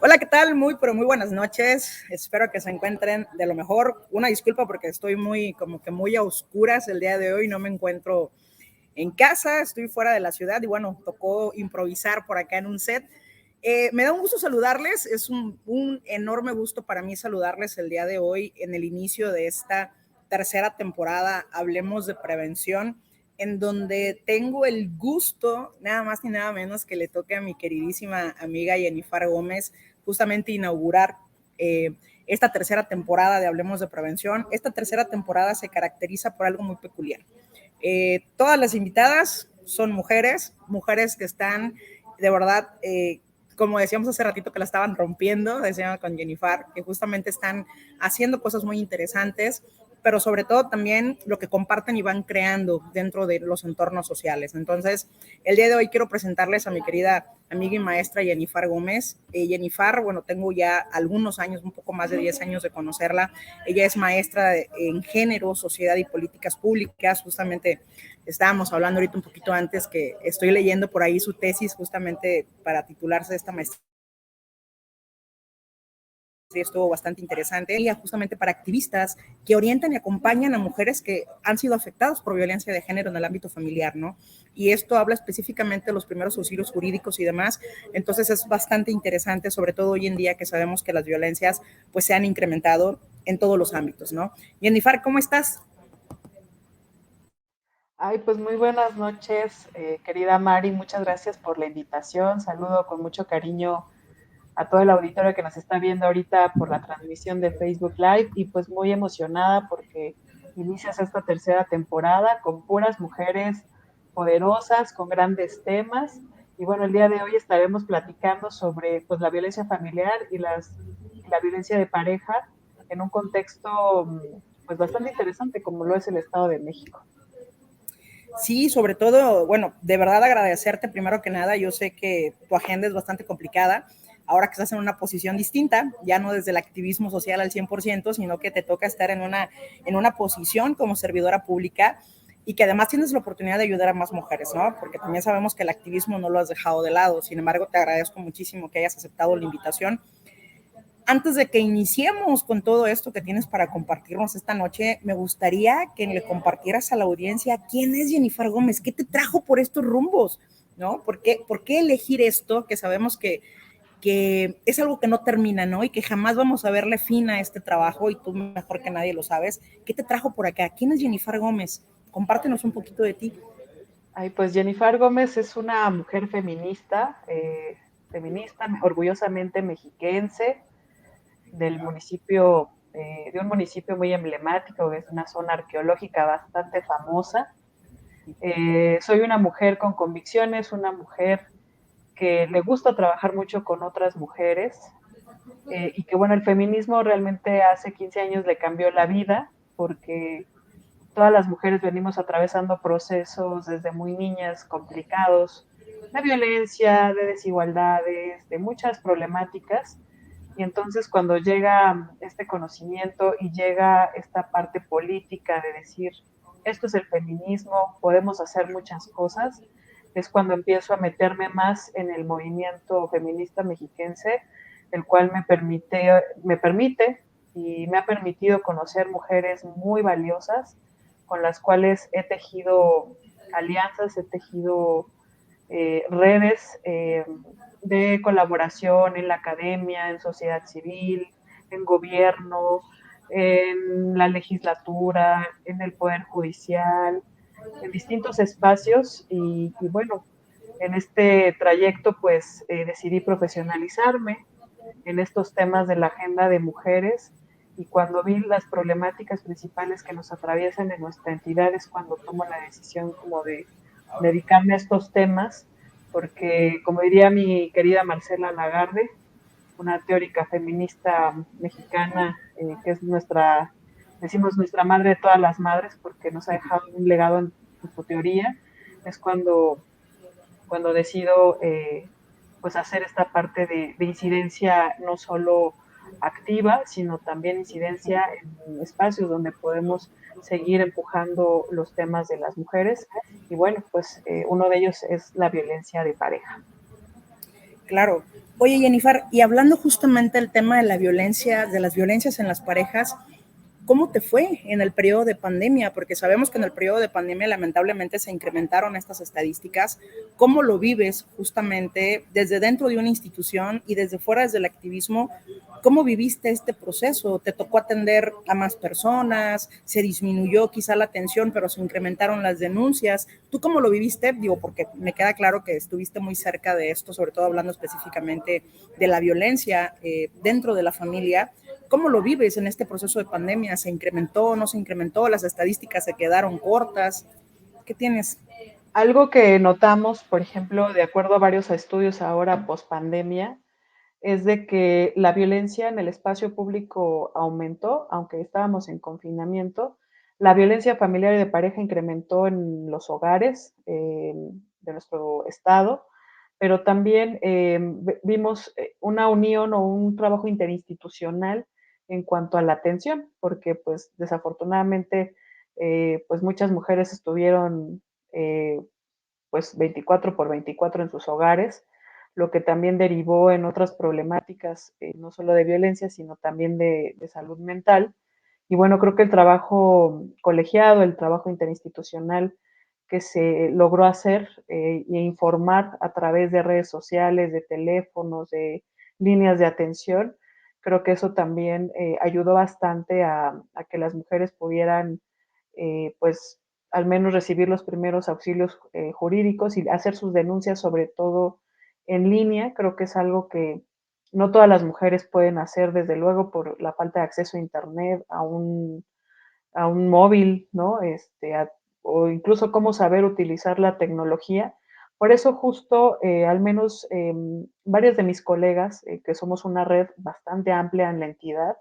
Hola, ¿qué tal? Muy, pero muy buenas noches. Espero que se encuentren de lo mejor. Una disculpa porque estoy muy a oscuras el día de hoy. No me encuentro en casa, estoy fuera de la ciudad y bueno, tocó improvisar por acá en un set. Me da un gusto saludarles, es un enorme gusto para mí saludarles el día de hoy en el inicio de esta tercera temporada, Hablemos de Prevención, en donde tengo el gusto, nada más ni nada menos, que le toque a mi queridísima amiga Jennifer Gómez justamente inaugurar esta tercera temporada de Hablemos de Prevención. Esta tercera temporada se caracteriza por algo muy peculiar. Todas las invitadas son mujeres, mujeres que están de verdad, como decíamos hace ratito, que la estaban rompiendo, decíamos con Jennifer, que justamente están haciendo cosas muy interesantes, pero sobre todo también lo que comparten y van creando dentro de los entornos sociales. Entonces, el día de hoy quiero presentarles a mi querida amiga y maestra Jennifer Gómez. Jennifer, bueno, tengo ya algunos años, un poco más de 10 años de conocerla. Ella es maestra en género, sociedad y políticas públicas. Justamente estábamos hablando ahorita un poquito antes que estoy leyendo por ahí su tesis justamente para titularse de esta maestría. Estuvo bastante interesante, y justamente para activistas que orientan y acompañan a mujeres que han sido afectadas por violencia de género en el ámbito familiar, ¿no? Y esto habla específicamente de los primeros auxilios jurídicos y demás. Entonces es bastante interesante, sobre todo hoy en día que sabemos que las violencias pues se han incrementado en todos los ámbitos, ¿no? Jennifer, ¿cómo estás? Ay, pues muy buenas noches, querida Mari, muchas gracias por la invitación. Saludo con mucho cariño a todo el auditorio que nos está viendo ahorita por la transmisión de Facebook Live y pues muy emocionada porque inicias esta tercera temporada con puras mujeres poderosas, con grandes temas. Y bueno, el día de hoy estaremos platicando sobre pues la violencia familiar y la violencia de pareja en un contexto pues bastante interesante como lo es el Estado de México. Sí, sobre todo, bueno, de verdad agradecerte primero que nada. Yo sé que tu agenda es bastante complicada. Ahora que estás en una posición distinta, ya no desde el activismo social al 100%, sino que te toca estar en una posición como servidora pública y que además tienes la oportunidad de ayudar a más mujeres, ¿no? Porque también sabemos que el activismo no lo has dejado de lado. Sin embargo, te agradezco muchísimo que hayas aceptado la invitación. Antes de que iniciemos con todo esto que tienes para compartirnos esta noche, me gustaría que le compartieras a la audiencia quién es Jennifer Gómez, qué te trajo por estos rumbos, ¿no? Por qué elegir esto que sabemos que es algo que no termina, ¿no? Y que jamás vamos a verle fin a este trabajo, y tú mejor que nadie lo sabes. ¿Qué te trajo por acá? ¿Quién es Jennifer Gómez? Compártenos un poquito de ti. Ay, pues Jennifer Gómez es una mujer feminista, feminista, orgullosamente mexiquense, del municipio, de un municipio muy emblemático, que es una zona arqueológica bastante famosa. Soy una mujer con convicciones, una mujer que le gusta trabajar mucho con otras mujeres, y que bueno, el feminismo realmente hace 15 años le cambió la vida, porque todas las mujeres venimos atravesando procesos desde muy niñas complicados, de violencia, de desigualdades, de muchas problemáticas. Y entonces cuando llega este conocimiento y llega esta parte política de decir, esto es el feminismo, podemos hacer muchas cosas, es cuando empiezo a meterme más en el movimiento feminista mexiquense, el cual me permite y me ha permitido conocer mujeres muy valiosas con las cuales he tejido alianzas, he tejido redes de colaboración en la academia, en sociedad civil, en gobierno, en la legislatura, en el poder judicial. en distintos espacios y bueno, en este trayecto pues decidí profesionalizarme en estos temas de la agenda de mujeres y cuando vi las problemáticas principales que nos atraviesan en nuestra entidad es cuando tomo la decisión como de dedicarme a estos temas, porque como diría mi querida Marcela Lagarde, una teórica feminista mexicana, que es nuestra, decimos nuestra madre de todas las madres, porque nos ha dejado un legado en su teoría, es cuando decido pues hacer esta parte de incidencia no solo activa, sino también incidencia en espacios donde podemos seguir empujando los temas de las mujeres. Y bueno, pues uno de ellos es la violencia de pareja. Claro. Oye, Jennifer, y hablando justamente del tema de la violencia, de las violencias en las parejas, ¿cómo te fue en el periodo de pandemia? Porque sabemos que en el periodo de pandemia lamentablemente se incrementaron estas estadísticas. ¿Cómo lo vives justamente desde dentro de una institución y desde fuera, desde el activismo? ¿Cómo viviste este proceso? ¿Te tocó atender a más personas? ¿Se disminuyó quizá la atención, pero se incrementaron las denuncias? ¿Tú cómo lo viviste? Digo, porque me queda claro que estuviste muy cerca de esto, sobre todo hablando específicamente de la violencia dentro de la familia. ¿Cómo lo vives en este proceso de pandemia? ¿Se incrementó, no se incrementó? ¿Las estadísticas se quedaron cortas? ¿Qué tienes? Algo que notamos, por ejemplo, de acuerdo a varios estudios ahora post pandemia, es de que la violencia en el espacio público aumentó, aunque estábamos en confinamiento. La violencia familiar y de pareja incrementó en los hogares de nuestro estado, pero también vimos una unión o un trabajo interinstitucional en cuanto a la atención, porque pues desafortunadamente pues muchas mujeres estuvieron eh, pues 24 por 24 en sus hogares, lo que también derivó en otras problemáticas, no solo de violencia, sino también de salud mental. Y bueno, creo que el trabajo colegiado, el trabajo interinstitucional que se logró hacer e informar a través de redes sociales, de teléfonos, de líneas de atención, creo que eso también ayudó bastante a que las mujeres pudieran pues al menos recibir los primeros auxilios jurídicos y hacer sus denuncias, sobre todo en línea. Creo que es algo que no todas las mujeres pueden hacer, desde luego, por la falta de acceso a Internet, a un móvil, ¿no? O incluso cómo saber utilizar la tecnología. Por eso justo, al menos varias de mis colegas, que somos una red bastante amplia en la entidad,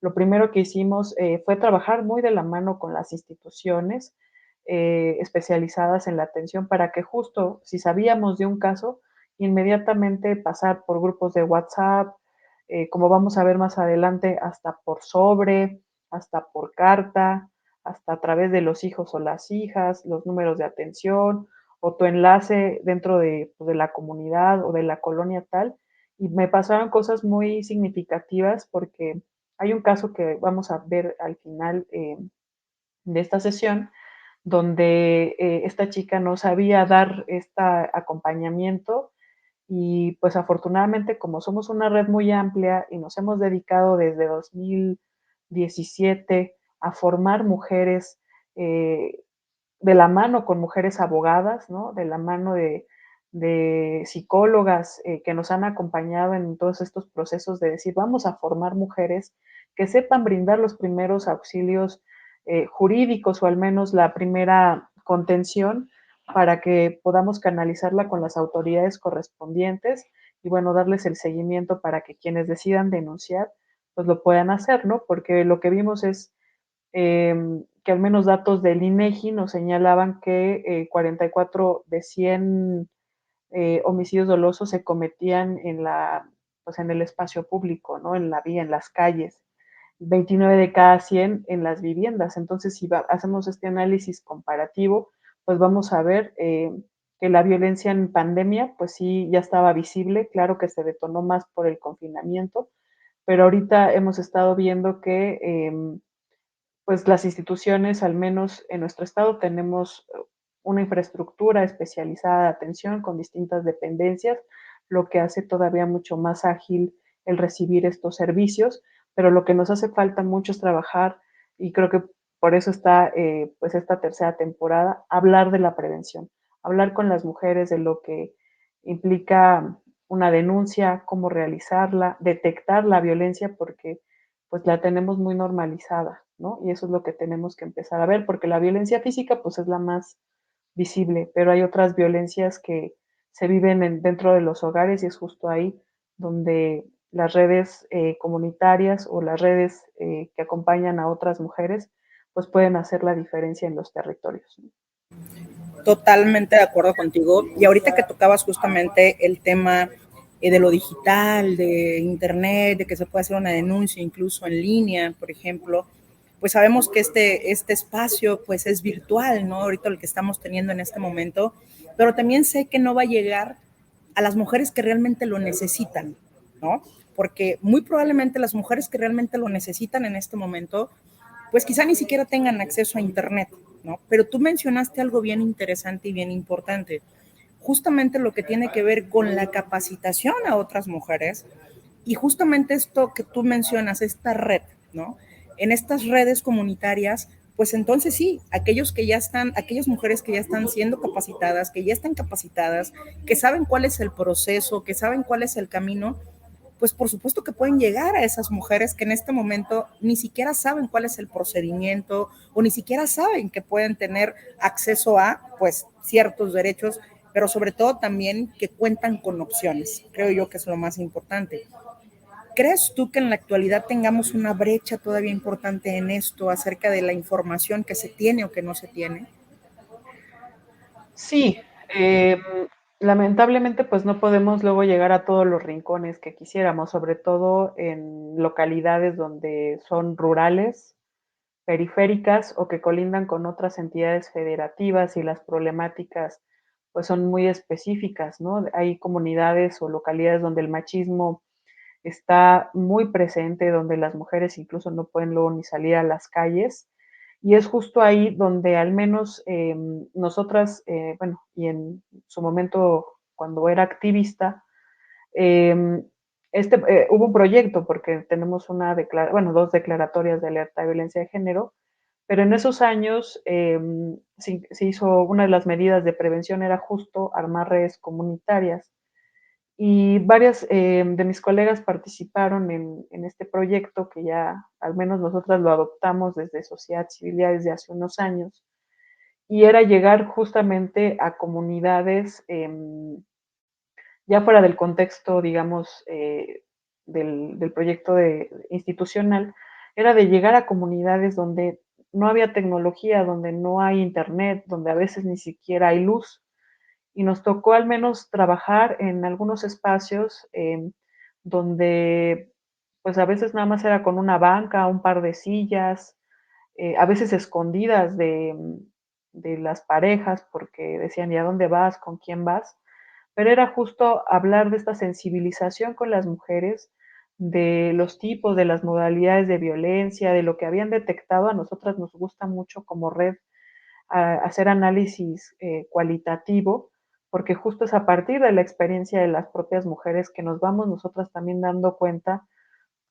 lo primero que hicimos fue trabajar muy de la mano con las instituciones especializadas en la atención para que justo si sabíamos de un caso, inmediatamente pasar por grupos de WhatsApp, como vamos a ver más adelante, hasta por sobre, hasta por carta, hasta a través de los hijos o las hijas, los números de atención o tu enlace dentro de la comunidad o de la colonia tal. Y me pasaron cosas muy significativas porque hay un caso que vamos a ver al final de esta sesión donde esta chica no sabía dar este acompañamiento y pues afortunadamente como somos una red muy amplia y nos hemos dedicado desde 2017 a formar mujeres de la mano con mujeres abogadas, ¿no? De la mano de psicólogas que nos han acompañado en todos estos procesos de decir, vamos a formar mujeres que sepan brindar los primeros auxilios jurídicos o al menos la primera contención para que podamos canalizarla con las autoridades correspondientes y bueno, darles el seguimiento para que quienes decidan denunciar, pues lo puedan hacer, ¿no? Porque lo que vimos es que al menos datos del INEGI nos señalaban que 44 de 100 homicidios dolosos se cometían pues en el espacio público, ¿no? En la vía, en las calles. 29 de cada 100 en las viviendas. Entonces, si hacemos este análisis comparativo, pues vamos a ver que la violencia en pandemia, pues sí, ya estaba visible. Claro que se detonó más por el confinamiento, pero ahorita hemos estado viendo que pues las instituciones, al menos en nuestro estado, tenemos una infraestructura especializada de atención con distintas dependencias, lo que hace todavía mucho más ágil el recibir estos servicios, pero lo que nos hace falta mucho es trabajar y creo que por eso está pues esta tercera temporada, hablar de la prevención, hablar con las mujeres de lo que implica una denuncia, cómo realizarla, detectar la violencia porque pues la tenemos muy normalizada, ¿no? Y eso es lo que tenemos que empezar a ver, porque la violencia física pues es la más visible, pero hay otras violencias que se viven dentro de los hogares y es justo ahí donde las redes comunitarias o las redes que acompañan a otras mujeres pues pueden hacer la diferencia en los territorios, ¿no? Totalmente de acuerdo contigo. Y ahorita que tocabas justamente el tema de lo digital, de internet, de que se puede hacer una denuncia incluso en línea, por ejemplo, pues sabemos que este espacio pues es virtual, ¿no? Ahorita el que estamos teniendo en este momento, pero también sé que no va a llegar a las mujeres que realmente lo necesitan, ¿no? Porque muy probablemente las mujeres que realmente lo necesitan en este momento pues quizá ni siquiera tengan acceso a Internet, ¿no? Pero tú mencionaste algo bien interesante y bien importante, justamente lo que tiene que ver con la capacitación a otras mujeres y justamente esto que tú mencionas, esta red, ¿no? En estas redes comunitarias, pues entonces sí, aquellos que ya están, aquellas mujeres que ya están siendo capacitadas, que ya están capacitadas, que saben cuál es el proceso, que saben cuál es el camino, pues por supuesto que pueden llegar a esas mujeres que en este momento ni siquiera saben cuál es el procedimiento o ni siquiera saben que pueden tener acceso a pues ciertos derechos, pero sobre todo también que cuentan con opciones. Creo yo que es lo más importante. ¿Crees tú que en la actualidad tengamos una brecha todavía importante en esto acerca de la información que se tiene o que no se tiene? Sí, lamentablemente pues no podemos luego llegar a todos los rincones que quisiéramos, sobre todo en localidades donde son rurales, periféricas o que colindan con otras entidades federativas y las problemáticas pues son muy específicas, ¿no? Hay comunidades o localidades donde el machismo está muy presente, donde las mujeres incluso no pueden luego ni salir a las calles. Y es justo ahí donde al menos nosotras, bueno, y en su momento cuando era activista, eh, hubo un proyecto porque tenemos bueno, dos declaratorias de alerta de violencia de género, pero en esos años se hizo una de las medidas de prevención era justo armar redes comunitarias y varias de mis colegas participaron en este proyecto que ya al menos nosotras lo adoptamos desde sociedad civil ya desde hace unos años y era llegar justamente a comunidades ya fuera del contexto, digamos, del proyecto institucional, era de llegar a comunidades donde no había tecnología, donde no hay internet, donde a veces ni siquiera hay luz. Y nos tocó al menos trabajar en algunos espacios donde pues a veces nada más era con una banca, un par de sillas, a veces escondidas de las parejas porque decían, ¿y a dónde vas? ¿Con quién vas? Pero era justo hablar de esta sensibilización con las mujeres, de los tipos, de las modalidades de violencia, de lo que habían detectado. A nosotras nos gusta mucho como red hacer análisis cualitativo, porque justo es a partir de la experiencia de las propias mujeres que nos vamos nosotras también dando cuenta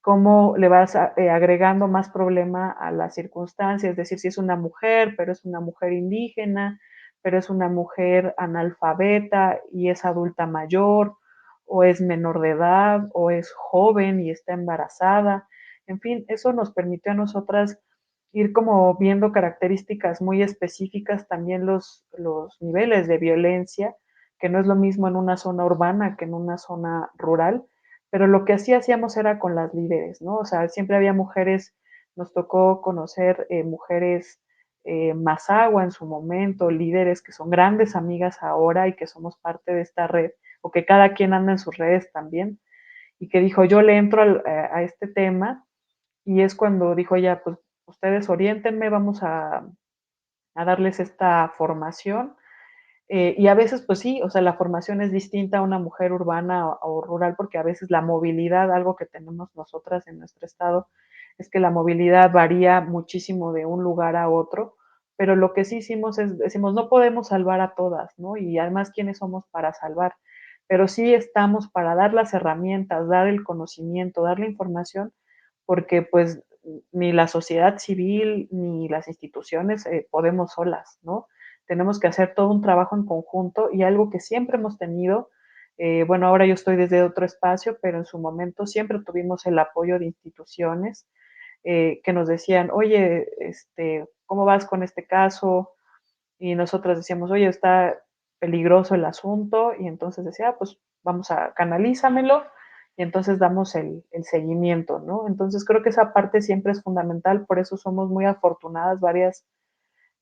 cómo le vas agregando más problema a la circunstancia, es decir, si es una mujer, pero es una mujer indígena, pero es una mujer analfabeta y es adulta mayor, o es menor de edad, o es joven y está embarazada. En fin, eso nos permitió a nosotras ir como viendo características muy específicas, también los niveles de violencia, que no es lo mismo en una zona urbana que en una zona rural, pero lo que sí hacíamos era con las líderes, ¿no? O sea, siempre había mujeres, nos tocó conocer mujeres Mazagua en su momento, líderes que son grandes amigas ahora y que somos parte de esta red, o que cada quien anda en sus redes también, y que dijo, yo le entro a este tema, y es cuando dijo ya, pues ustedes oriéntenme, vamos a darles esta formación. Y a veces, pues sí, o sea, la formación es distinta a una mujer urbana o rural, porque a veces la movilidad, algo que tenemos nosotras en nuestro estado, es que la movilidad varía muchísimo de un lugar a otro, pero lo que sí hicimos es, decimos, no podemos salvar a todas, ¿no? Y además, ¿quiénes somos para salvar? Pero sí estamos para dar las herramientas, dar el conocimiento, dar la información, porque pues ni la sociedad civil ni las instituciones podemos solas, ¿no? Tenemos que hacer todo un trabajo en conjunto y algo que siempre hemos tenido, bueno, ahora yo estoy desde otro espacio, pero en su momento siempre tuvimos el apoyo de instituciones que nos decían, oye, ¿cómo vas con este caso? Y nosotros decíamos, oye, está peligroso el asunto, y entonces decía, pues vamos a canalízamelo, y entonces damos el seguimiento, ¿no? Entonces creo que esa parte siempre es fundamental, por eso somos muy afortunadas varias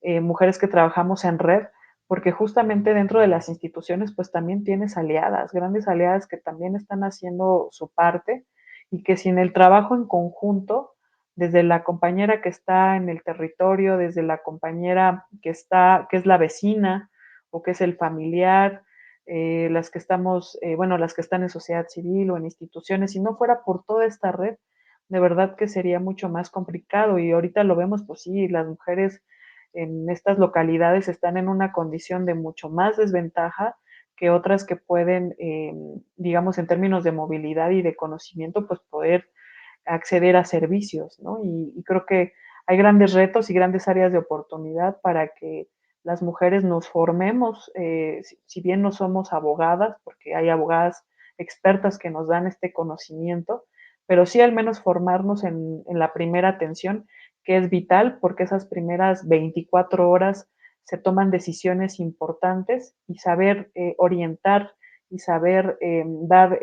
mujeres que trabajamos en red, porque justamente dentro de las instituciones pues también tienes aliadas, grandes aliadas que también están haciendo su parte y que sin el trabajo en conjunto, desde la compañera que está en el territorio, desde la compañera que está, que es la vecina o que es el familiar, las que estamos, bueno, las que están en sociedad civil o en instituciones, si no fuera por toda esta red, de verdad que sería mucho más complicado y ahorita lo vemos, pues sí, las mujeres en estas localidades están en una condición de mucho más desventaja que otras que pueden, digamos, en términos de movilidad y de conocimiento, pues poder acceder a servicios, ¿no? Y creo que hay grandes retos y grandes áreas de oportunidad para que las mujeres nos formemos, si bien no somos abogadas, porque hay abogadas expertas que nos dan este conocimiento, pero sí al menos formarnos en la primera atención, que es vital porque esas primeras 24 horas se toman decisiones importantes y saber orientar y saber dar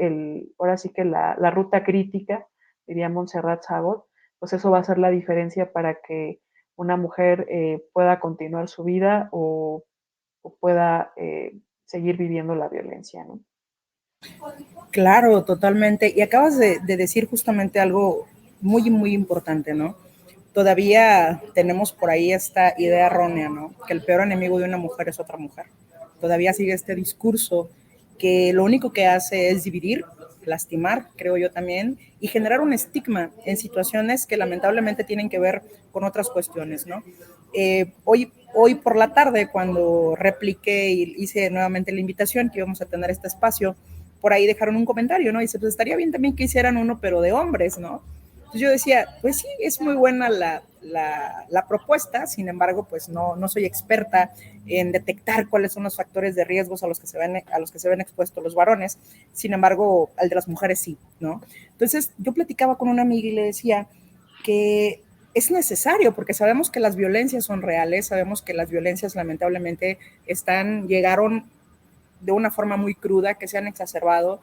ahora sí que la ruta crítica, diría Montserrat Sabot, pues eso va a ser la diferencia para que una mujer pueda continuar su vida o pueda seguir viviendo la violencia, ¿no? Claro, totalmente. Y acabas de decir justamente algo muy, muy importante, ¿no? Todavía tenemos por ahí esta idea errónea, ¿no? Que el peor enemigo de una mujer es otra mujer. Todavía sigue este discurso que lo único que hace es dividir, lastimar, creo yo también, y generar un estigma en situaciones que lamentablemente tienen que ver con otras cuestiones, ¿no? Hoy por la tarde, cuando repliqué y hice nuevamente la invitación que íbamos a tener este espacio, por ahí dejaron un comentario, ¿no? Y dice, pues estaría bien también que hicieran uno, pero de hombres, ¿no? Entonces yo decía, pues sí, es muy buena la propuesta, sin embargo, pues no soy experta en detectar cuáles son los factores de riesgos a los que se ven expuestos los varones, sin embargo, al de las mujeres sí, ¿no? Entonces yo platicaba con una amiga y le decía que es necesario, porque sabemos que las violencias son reales, sabemos que las violencias lamentablemente llegaron de una forma muy cruda, que se han exacerbado.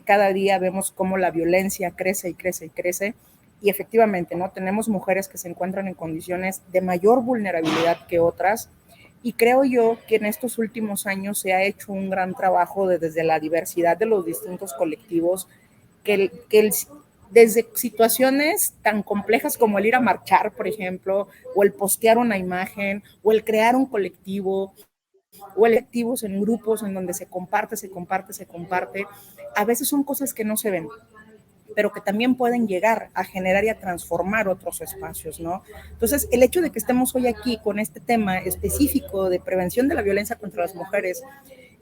Cada día vemos cómo la violencia crece y crece y crece. Y efectivamente, ¿no? Tenemos mujeres que se encuentran en condiciones de mayor vulnerabilidad que otras. Y creo yo que en estos últimos años se ha hecho un gran trabajo desde la diversidad de los distintos colectivos, desde situaciones tan complejas como el ir a marchar, por ejemplo, o el postear una imagen, o el crear un colectivo, o electivos en grupos en donde se comparte, se comparte, se comparte. A veces son cosas que no se ven, pero que también pueden llegar a generar y a transformar otros espacios, ¿no? Entonces, el hecho de que estemos hoy aquí con este tema específico de prevención de la violencia contra las mujeres,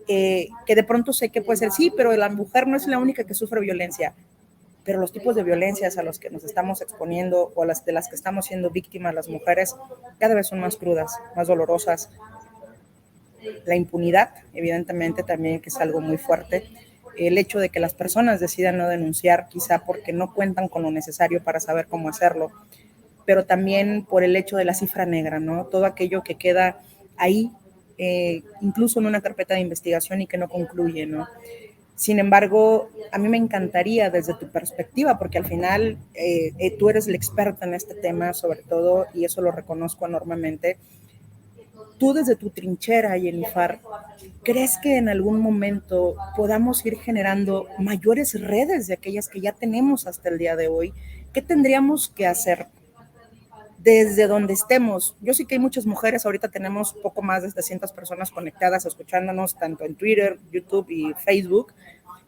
que de pronto sé que puede ser, sí, pero la mujer no es la única que sufre violencia, pero los tipos de violencias a los que nos estamos exponiendo o de las que estamos siendo víctimas las mujeres cada vez son más crudas, más dolorosas, la impunidad, evidentemente también, que es algo muy fuerte, el hecho de que las personas decidan no denunciar, quizá porque no cuentan con lo necesario para saber cómo hacerlo, pero también por el hecho de la cifra negra, ¿no? Todo aquello que queda ahí, incluso en una carpeta de investigación y que no concluye, ¿no? Sin embargo, a mí me encantaría desde tu perspectiva, porque al final tú eres la experta en este tema, sobre todo, y eso lo reconozco enormemente. Tú desde tu trinchera, Jennifer, ¿crees que en algún momento podamos ir generando mayores redes de aquellas que ya tenemos hasta el día de hoy? ¿Qué tendríamos que hacer desde donde estemos? Yo sé que hay muchas mujeres, ahorita tenemos poco más de 700 personas conectadas, escuchándonos tanto en Twitter, YouTube y Facebook.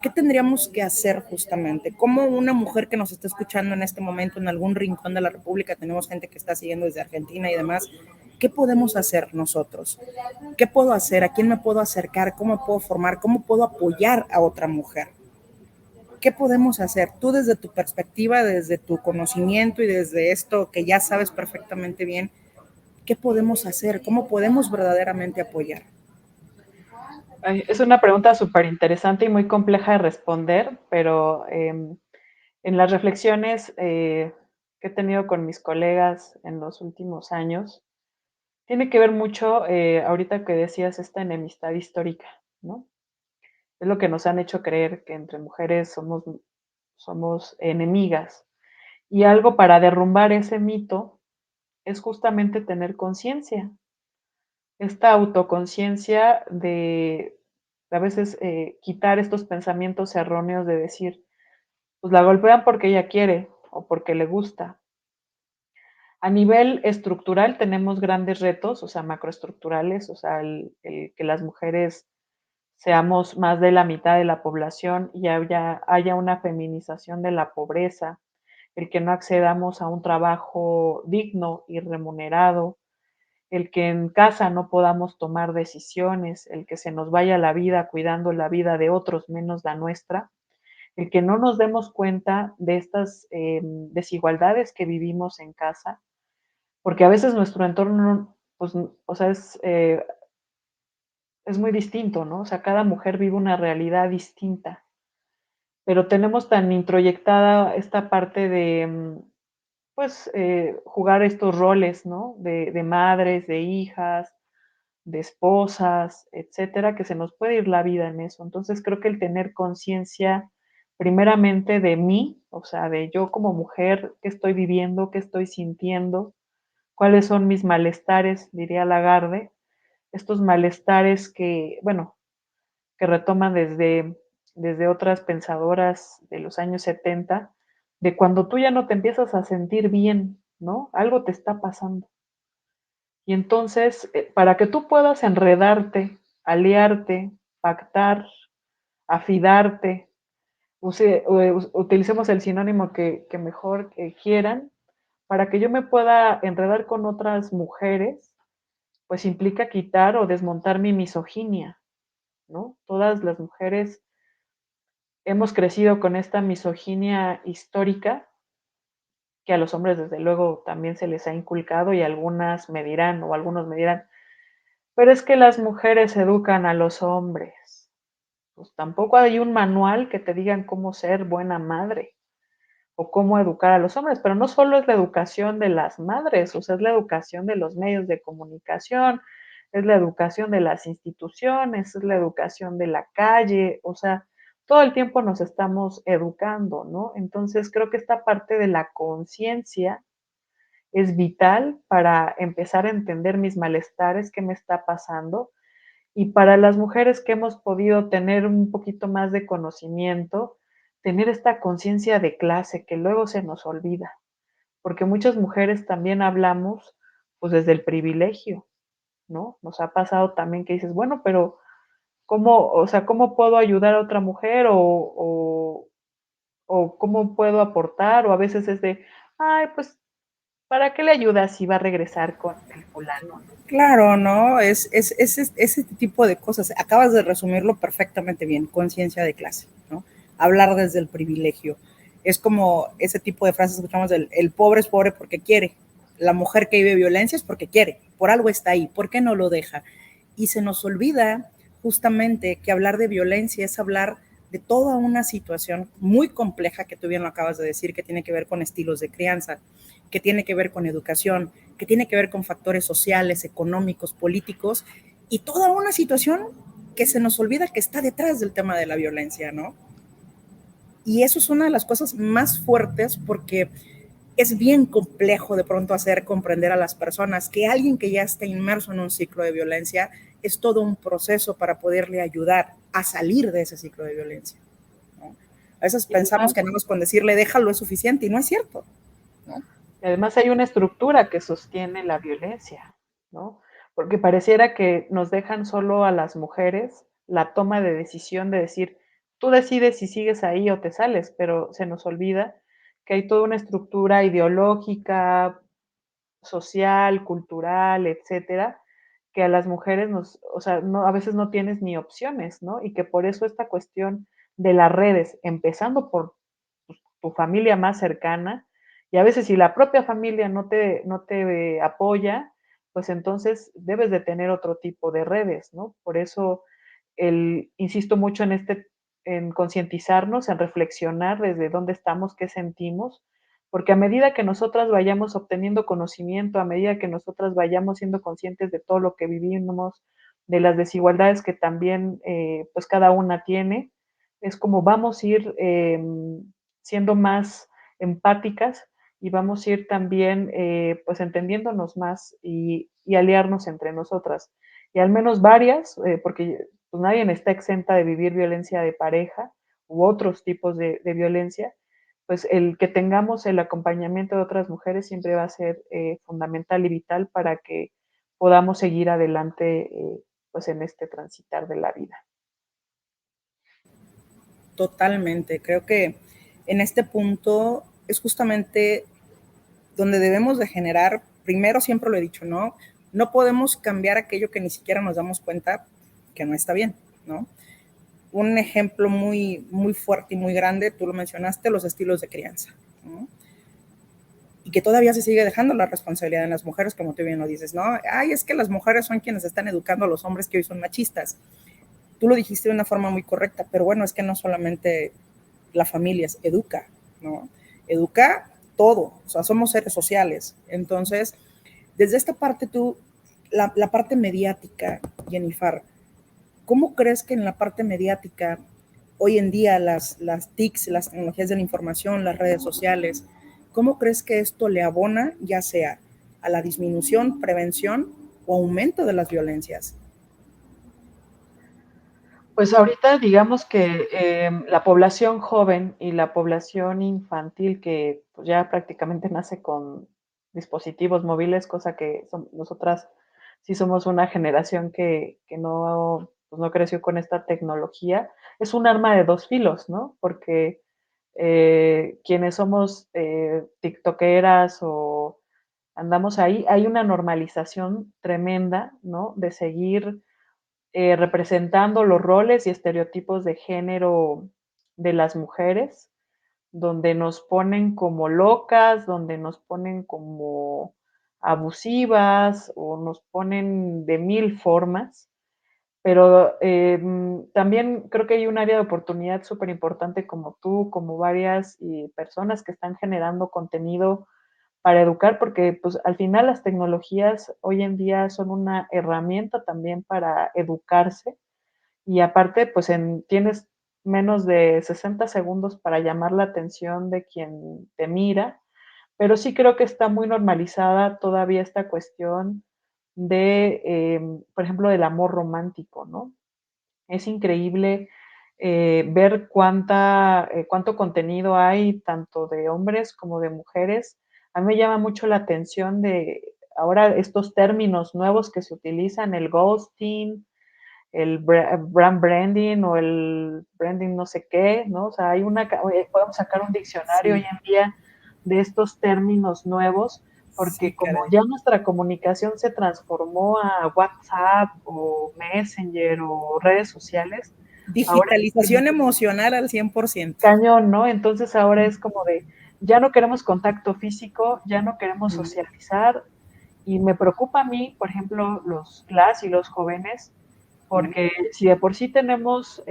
¿Qué tendríamos que hacer justamente? Como una mujer que nos está escuchando en este momento en algún rincón de la República, tenemos gente que está siguiendo desde Argentina y demás, ¿qué podemos hacer nosotros? ¿Qué puedo hacer? ¿A quién me puedo acercar? ¿Cómo puedo formar? ¿Cómo puedo apoyar a otra mujer? ¿Qué podemos hacer? Tú desde tu perspectiva, desde tu conocimiento y desde esto que ya sabes perfectamente bien, ¿qué podemos hacer? ¿Cómo podemos verdaderamente apoyar? Ay, es una pregunta súper interesante y muy compleja de responder, pero en las reflexiones que he tenido con mis colegas en los últimos años, tiene que ver mucho, ahorita que decías, esta enemistad histórica, ¿no? Es lo que nos han hecho creer que entre mujeres somos enemigas. Y algo para derrumbar ese mito es justamente tener conciencia, esta autoconciencia de a veces quitar estos pensamientos erróneos de decir, pues la golpean porque ella quiere o porque le gusta. A nivel estructural tenemos grandes retos, o sea, macroestructurales, o sea, el que las mujeres seamos más de la mitad de la población y haya una feminización de la pobreza, el que no accedamos a un trabajo digno y remunerado, el que en casa no podamos tomar decisiones, el que se nos vaya la vida cuidando la vida de otros menos la nuestra, el que no nos demos cuenta de estas desigualdades que vivimos en casa, porque a veces nuestro entorno, pues, o sea, es muy distinto, ¿no? O sea, cada mujer vive una realidad distinta, pero tenemos tan introyectada esta parte de, pues, jugar estos roles, ¿no? De madres, de hijas, de esposas, etcétera, que se nos puede ir la vida en eso. Entonces creo que el tener conciencia primeramente de mí, o sea, de yo como mujer, qué estoy viviendo, qué estoy sintiendo, cuáles son mis malestares, diría Lagarde, estos malestares que, bueno, que retoman desde otras pensadoras de los años 70, de cuando tú ya no te empiezas a sentir bien, ¿no? Algo te está pasando. Y entonces, para que tú puedas enredarte, aliarte, pactar, afidarte, utilicemos el sinónimo que mejor quieran, para que yo me pueda enredar con otras mujeres, pues implica quitar o desmontar mi misoginia, ¿no? Todas las mujeres hemos crecido con esta misoginia histórica que a los hombres desde luego también se les ha inculcado y algunas me dirán o algunos me dirán, pero es que las mujeres educan a los hombres. Pues tampoco hay un manual que te digan cómo ser buena madre o cómo educar a los hombres, pero no solo es la educación de las madres, o sea, es la educación de los medios de comunicación, es la educación de las instituciones, es la educación de la calle, o sea, todo el tiempo nos estamos educando, ¿no? Entonces creo que esta parte de la conciencia es vital para empezar a entender mis malestares, qué me está pasando, y para las mujeres que hemos podido tener un poquito más de conocimiento, tener esta conciencia de clase que luego se nos olvida, porque muchas mujeres también hablamos pues desde el privilegio, ¿no? Nos ha pasado también que dices, bueno, pero ¿cómo, o sea, cómo puedo ayudar a otra mujer o cómo puedo aportar? O a veces es de, ay, pues, ¿para qué le ayudas si va a regresar con el fulano? Claro, ¿no? Es ese tipo de cosas. Acabas de resumirlo perfectamente bien, conciencia de clase, ¿no? Hablar desde el privilegio. Es como ese tipo de frases que escuchamos del el pobre es pobre porque quiere. La mujer que vive violencia es porque quiere. Por algo está ahí. ¿Por qué no lo deja? Y se nos olvida justamente que hablar de violencia es hablar de toda una situación muy compleja que tú bien lo acabas de decir, que tiene que ver con estilos de crianza, que tiene que ver con educación, que tiene que ver con factores sociales, económicos, políticos y toda una situación que se nos olvida que está detrás del tema de la violencia, ¿no? Y eso es una de las cosas más fuertes porque es bien complejo de pronto hacer comprender a las personas que alguien que ya está inmerso en un ciclo de violencia es todo un proceso para poderle ayudar a salir de ese ciclo de violencia, ¿no? A veces Y pensamos además, que no es con decirle déjalo es suficiente y no es cierto, ¿no? además hay una estructura que sostiene la violencia, ¿no? Porque pareciera que nos dejan solo a las mujeres la toma de decisión de decir, tú decides si sigues ahí o te sales, pero se nos olvida que hay toda una estructura ideológica, social, cultural, etcétera, que a las mujeres nos, o sea, no, a veces no tienes ni opciones, ¿no? Y que por eso esta cuestión de las redes, empezando por tu familia más cercana, y a veces si la propia familia no te apoya, pues entonces debes de tener otro tipo de redes, ¿no? Por eso insisto mucho en concientizarnos, en reflexionar desde dónde estamos, qué sentimos, porque a medida que nosotras vayamos obteniendo conocimiento, a medida que nosotras vayamos siendo conscientes de todo lo que vivimos, de las desigualdades que también pues cada una tiene, es como vamos a ir siendo más empáticas y vamos a ir también pues entendiéndonos más y aliarnos entre nosotras. Y al menos varias, porque pues nadie está exenta de vivir violencia de pareja u otros tipos de violencia, pues el que tengamos el acompañamiento de otras mujeres siempre va a ser fundamental y vital para que podamos seguir adelante pues en este transitar de la vida. Totalmente. Creo que en este punto es justamente donde debemos de generar, primero siempre lo he dicho, ¿no? No podemos cambiar aquello que ni siquiera nos damos cuenta que no está bien, ¿no? Un ejemplo muy fuerte y muy grande, tú lo mencionaste, los estilos de crianza, ¿no? Y que todavía se sigue dejando la responsabilidad en las mujeres, como tú bien lo dices, ¿no? Ay, es que las mujeres son quienes están educando a los hombres que hoy son machistas. Tú lo dijiste de una forma muy correcta, pero bueno, es que no solamente la familia educa, ¿no? Educa todo, o sea, somos seres sociales. Entonces, desde esta parte tú, la parte mediática, Jennifer, ¿cómo crees que en la parte mediática, hoy en día, las TICs, las tecnologías de la información, las redes sociales, cómo crees que esto le abona, ya sea a la disminución, prevención o aumento de las violencias? Pues ahorita digamos que la población joven y la población infantil que pues ya prácticamente nace con dispositivos móviles, cosa que nosotras sí somos una generación que no, pues no creció con esta tecnología, es un arma de dos filos, ¿no? Porque quienes somos tiktokeras o andamos ahí, hay una normalización tremenda, ¿no? De seguir representando los roles y estereotipos de género de las mujeres, donde nos ponen como locas, donde nos ponen como abusivas o nos ponen de mil formas. Pero también creo que hay un área de oportunidad súper importante como tú, como varias personas que están generando contenido para educar, porque pues al final las tecnologías hoy en día son una herramienta también para educarse y aparte pues tienes menos de 60 segundos para llamar la atención de quien te mira, pero sí creo que está muy normalizada todavía esta cuestión de, por ejemplo, del amor romántico, ¿no? Es increíble ver cuánto contenido hay, tanto de hombres como de mujeres. A mí me llama mucho la atención de ahora estos términos nuevos que se utilizan, el ghosting, el brand branding o el branding no sé qué, ¿no? O sea, podemos sacar un diccionario hoy Sí, en día de estos términos nuevos, sí, porque como caray. ya nuestra comunicación se transformó a WhatsApp o Messenger o redes sociales, ahora es Digitalización emocional al 100%. cañón, ¿no? Entonces ahora es como de, ya no queremos contacto físico, ya no queremos Mm. socializar, y me preocupa a mí, por ejemplo, las y los jóvenes, Mm. porque si de por sí tenemos,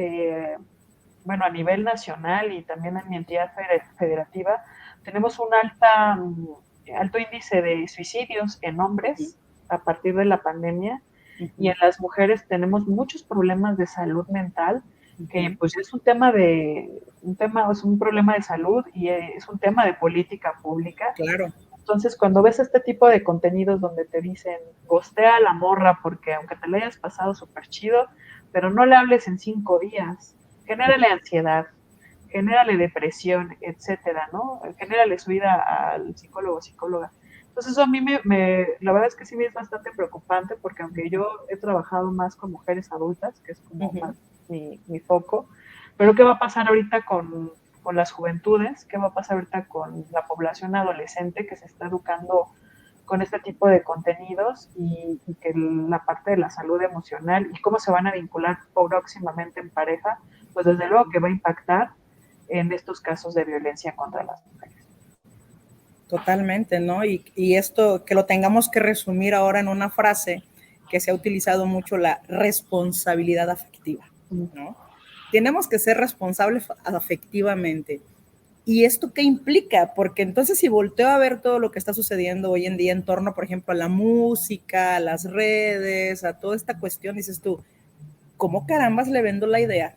bueno, a nivel nacional y también en mi entidad federativa, tenemos un alto índice de suicidios en hombres a partir de la pandemia, y en las mujeres tenemos muchos problemas de salud mental, que pues es un problema de salud y es un tema de política pública. Claro, Entonces, cuando ves este tipo de contenidos donde te dicen, gostea a la morra porque aunque te la hayas pasado súper chido, pero no le hables en 5 días, genérale ansiedad, genérale depresión, etcétera, ¿no? Genérale su ida al psicólogo o psicóloga. Entonces, eso a mí la verdad es que sí me es bastante preocupante porque aunque yo he trabajado más con mujeres adultas, que es como más mi foco, pero ¿qué va a pasar ahorita con las juventudes? ¿Qué va a pasar ahorita con la población adolescente que se está educando con este tipo de contenidos y que la parte de la salud emocional y cómo se van a vincular próximamente en pareja, pues desde luego que va a impactar en estos casos de violencia contra las mujeres. Totalmente, ¿no? Y esto que lo tengamos que resumir ahora en una frase que se ha utilizado mucho, la responsabilidad afectiva, ¿no? Tenemos que ser responsables afectivamente. ¿Y esto qué implica? Porque entonces si volteo a ver todo lo que está sucediendo hoy en día en torno, por ejemplo, a la música, a las redes, a toda esta cuestión, dices tú, ¿cómo carambas le vendo la idea?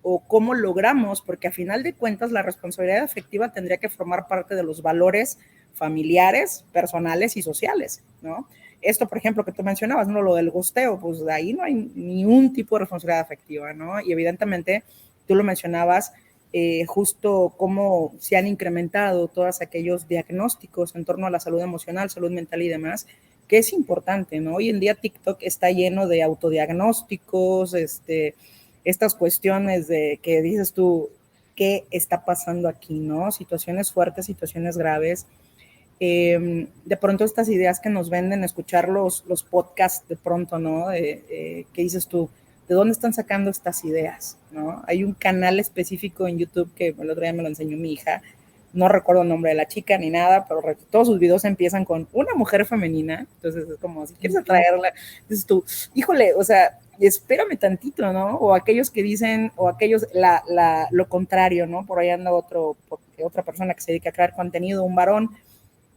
¿O cómo logramos? Porque a final de cuentas la responsabilidad afectiva tendría que formar parte de los valores familiares, personales y sociales, ¿no? Esto, por ejemplo, que tú mencionabas, ¿no? Lo del gosteo, pues de ahí no hay ni un tipo de responsabilidad afectiva, ¿no? Y evidentemente, tú lo mencionabas, justo cómo se han incrementado todos aquellos diagnósticos en torno a la salud emocional, salud mental y demás, que es importante, ¿no? Hoy en día TikTok está lleno de autodiagnósticos, estas cuestiones de que dices tú, ¿qué está pasando aquí, no? Situaciones fuertes, situaciones graves. De pronto estas ideas que nos venden, escuchar los podcasts de pronto, ¿no? ¿Qué dices tú? ¿De dónde están sacando estas ideas? ¿No? Hay un canal específico en YouTube que el otro día me lo enseñó mi hija, no recuerdo el nombre de la chica ni nada, pero todos sus videos empiezan con una mujer femenina, entonces es como, si quieres atraerla, dices tú, híjole, o sea, espérame tantito, ¿no? O aquellos que dicen, o aquellos, lo contrario, ¿no? Por ahí anda otra persona que se dedica a crear contenido, un varón,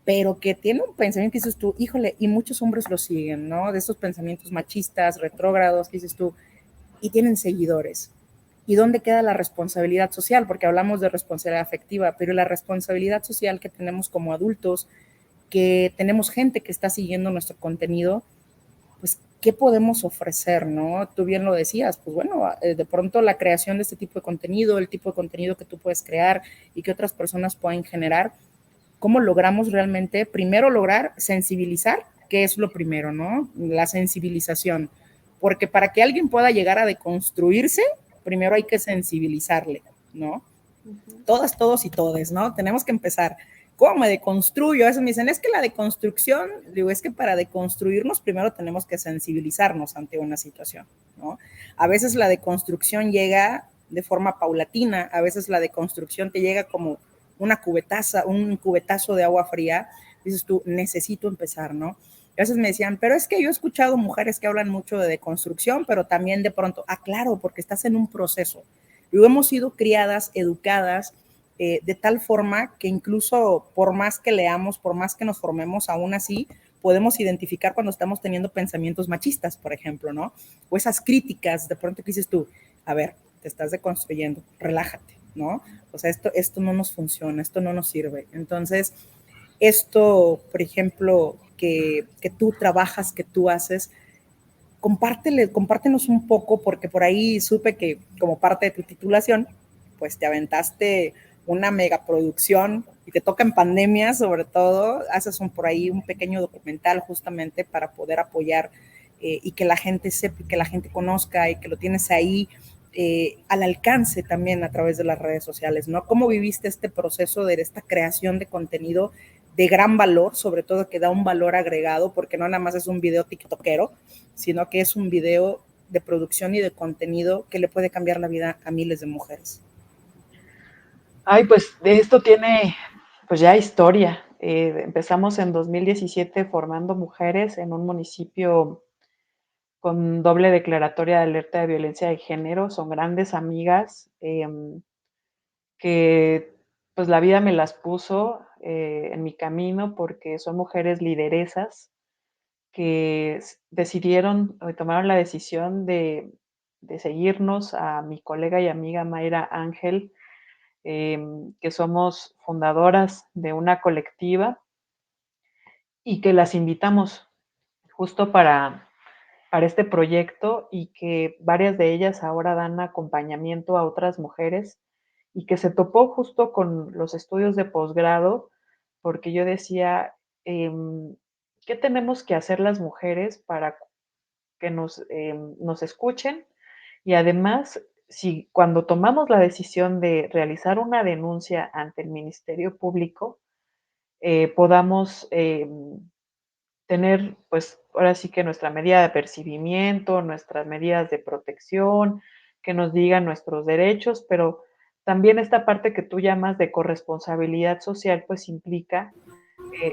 pero que tiene un pensamiento que dices tú, híjole, y muchos hombres lo siguen, ¿no? De estos pensamientos machistas, retrógrados, que dices tú, y tienen seguidores. ¿Y dónde queda la responsabilidad social? Porque hablamos de responsabilidad afectiva, pero la responsabilidad social que tenemos como adultos, que tenemos gente que está siguiendo nuestro contenido, pues, ¿qué podemos ofrecer, no? Tú bien lo decías, pues bueno, de pronto la creación de este tipo de contenido, el tipo de contenido que tú puedes crear y que otras personas pueden generar, ¿cómo logramos realmente, primero lograr sensibilizar, que es lo primero, ¿no? La sensibilización, porque para que alguien pueda llegar a deconstruirse, primero hay que sensibilizarle, ¿no? Todas, todos y todes, ¿no? Tenemos que empezar. ¿Cómo me deconstruyo? A veces me dicen, es que la deconstrucción, digo, es que para deconstruirnos primero tenemos que sensibilizarnos ante una situación, ¿no? A veces la deconstrucción llega de forma paulatina, a veces la deconstrucción te llega como un cubetazo de agua fría, dices tú, necesito empezar, ¿no? A veces me decían, pero es que yo he escuchado mujeres que hablan mucho de deconstrucción, pero también de pronto, claro, porque estás en un proceso. Luego hemos sido criadas, educadas, de tal forma que incluso por más que leamos, por más que nos formemos, aún así podemos identificar cuando estamos teniendo pensamientos machistas, por ejemplo, ¿no? O esas críticas, de pronto que dices tú, a ver, te estás deconstruyendo, relájate, ¿no? O sea, esto no nos funciona, esto no nos sirve. Entonces, esto, por ejemplo, que tú trabajas, que tú haces, compártenos un poco, porque por ahí supe que como parte de tu titulación, pues te aventaste una megaproducción y te toca en pandemia, sobre todo, haces por ahí un pequeño documental justamente para poder apoyar y que la gente sepa, que la gente conozca y que lo tienes ahí al alcance también a través de las redes sociales, ¿no? ¿Cómo viviste este proceso de esta creación de contenido de gran valor, sobre todo que da un valor agregado, porque no nada más es un video tiktokero, sino que es un video de producción y de contenido que le puede cambiar la vida a miles de mujeres? Ay, pues de esto tiene pues ya historia. Empezamos en 2017 formando mujeres en un municipio con doble declaratoria de alerta de violencia de género. Son grandes amigas que pues la vida me las puso en mi camino porque son mujeres lideresas que decidieron, tomaron la decisión de seguirnos a mi colega y amiga Mayra Ángel, que somos fundadoras de una colectiva y que las invitamos justo para este proyecto y que varias de ellas ahora dan acompañamiento a otras mujeres y que se topó justo con los estudios de posgrado, porque yo decía, ¿qué tenemos que hacer las mujeres para que nos escuchen? Y además, si cuando tomamos la decisión de realizar una denuncia ante el Ministerio Público, podamos tener, pues, ahora sí que nuestra medida de apercibimiento, nuestras medidas de protección, que nos digan nuestros derechos, pero también esta parte que tú llamas de corresponsabilidad social, pues implica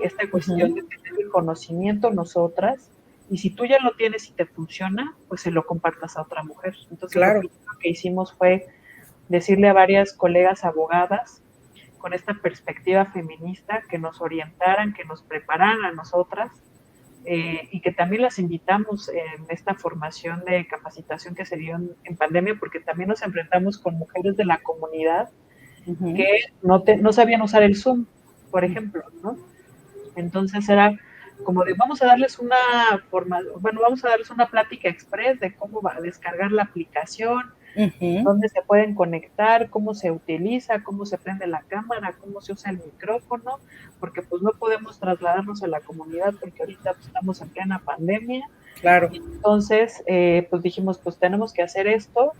esta cuestión de Ujú. tener el conocimiento nosotras, y si tú ya lo tienes y te funciona, pues se lo compartas a otra mujer. Entonces lo Claro. primero que hicimos fue decirle a varias colegas abogadas con esta perspectiva feminista que nos orientaran, que nos prepararan a nosotras, y que también las invitamos en esta formación de capacitación que se dio en pandemia, porque también nos enfrentamos con mujeres de la comunidad que Ujú. no sabían usar el Zoom, por ejemplo, ¿no? Entonces era como de vamos a darles una forma, bueno, vamos a darles una plática express de cómo va a descargar la aplicación, Ujú. dónde se pueden conectar, cómo se utiliza, cómo se prende la cámara, cómo se usa el micrófono, porque pues no podemos trasladarnos a la comunidad porque ahorita pues, estamos en plena pandemia. Claro. Y entonces, pues dijimos, pues tenemos que hacer esto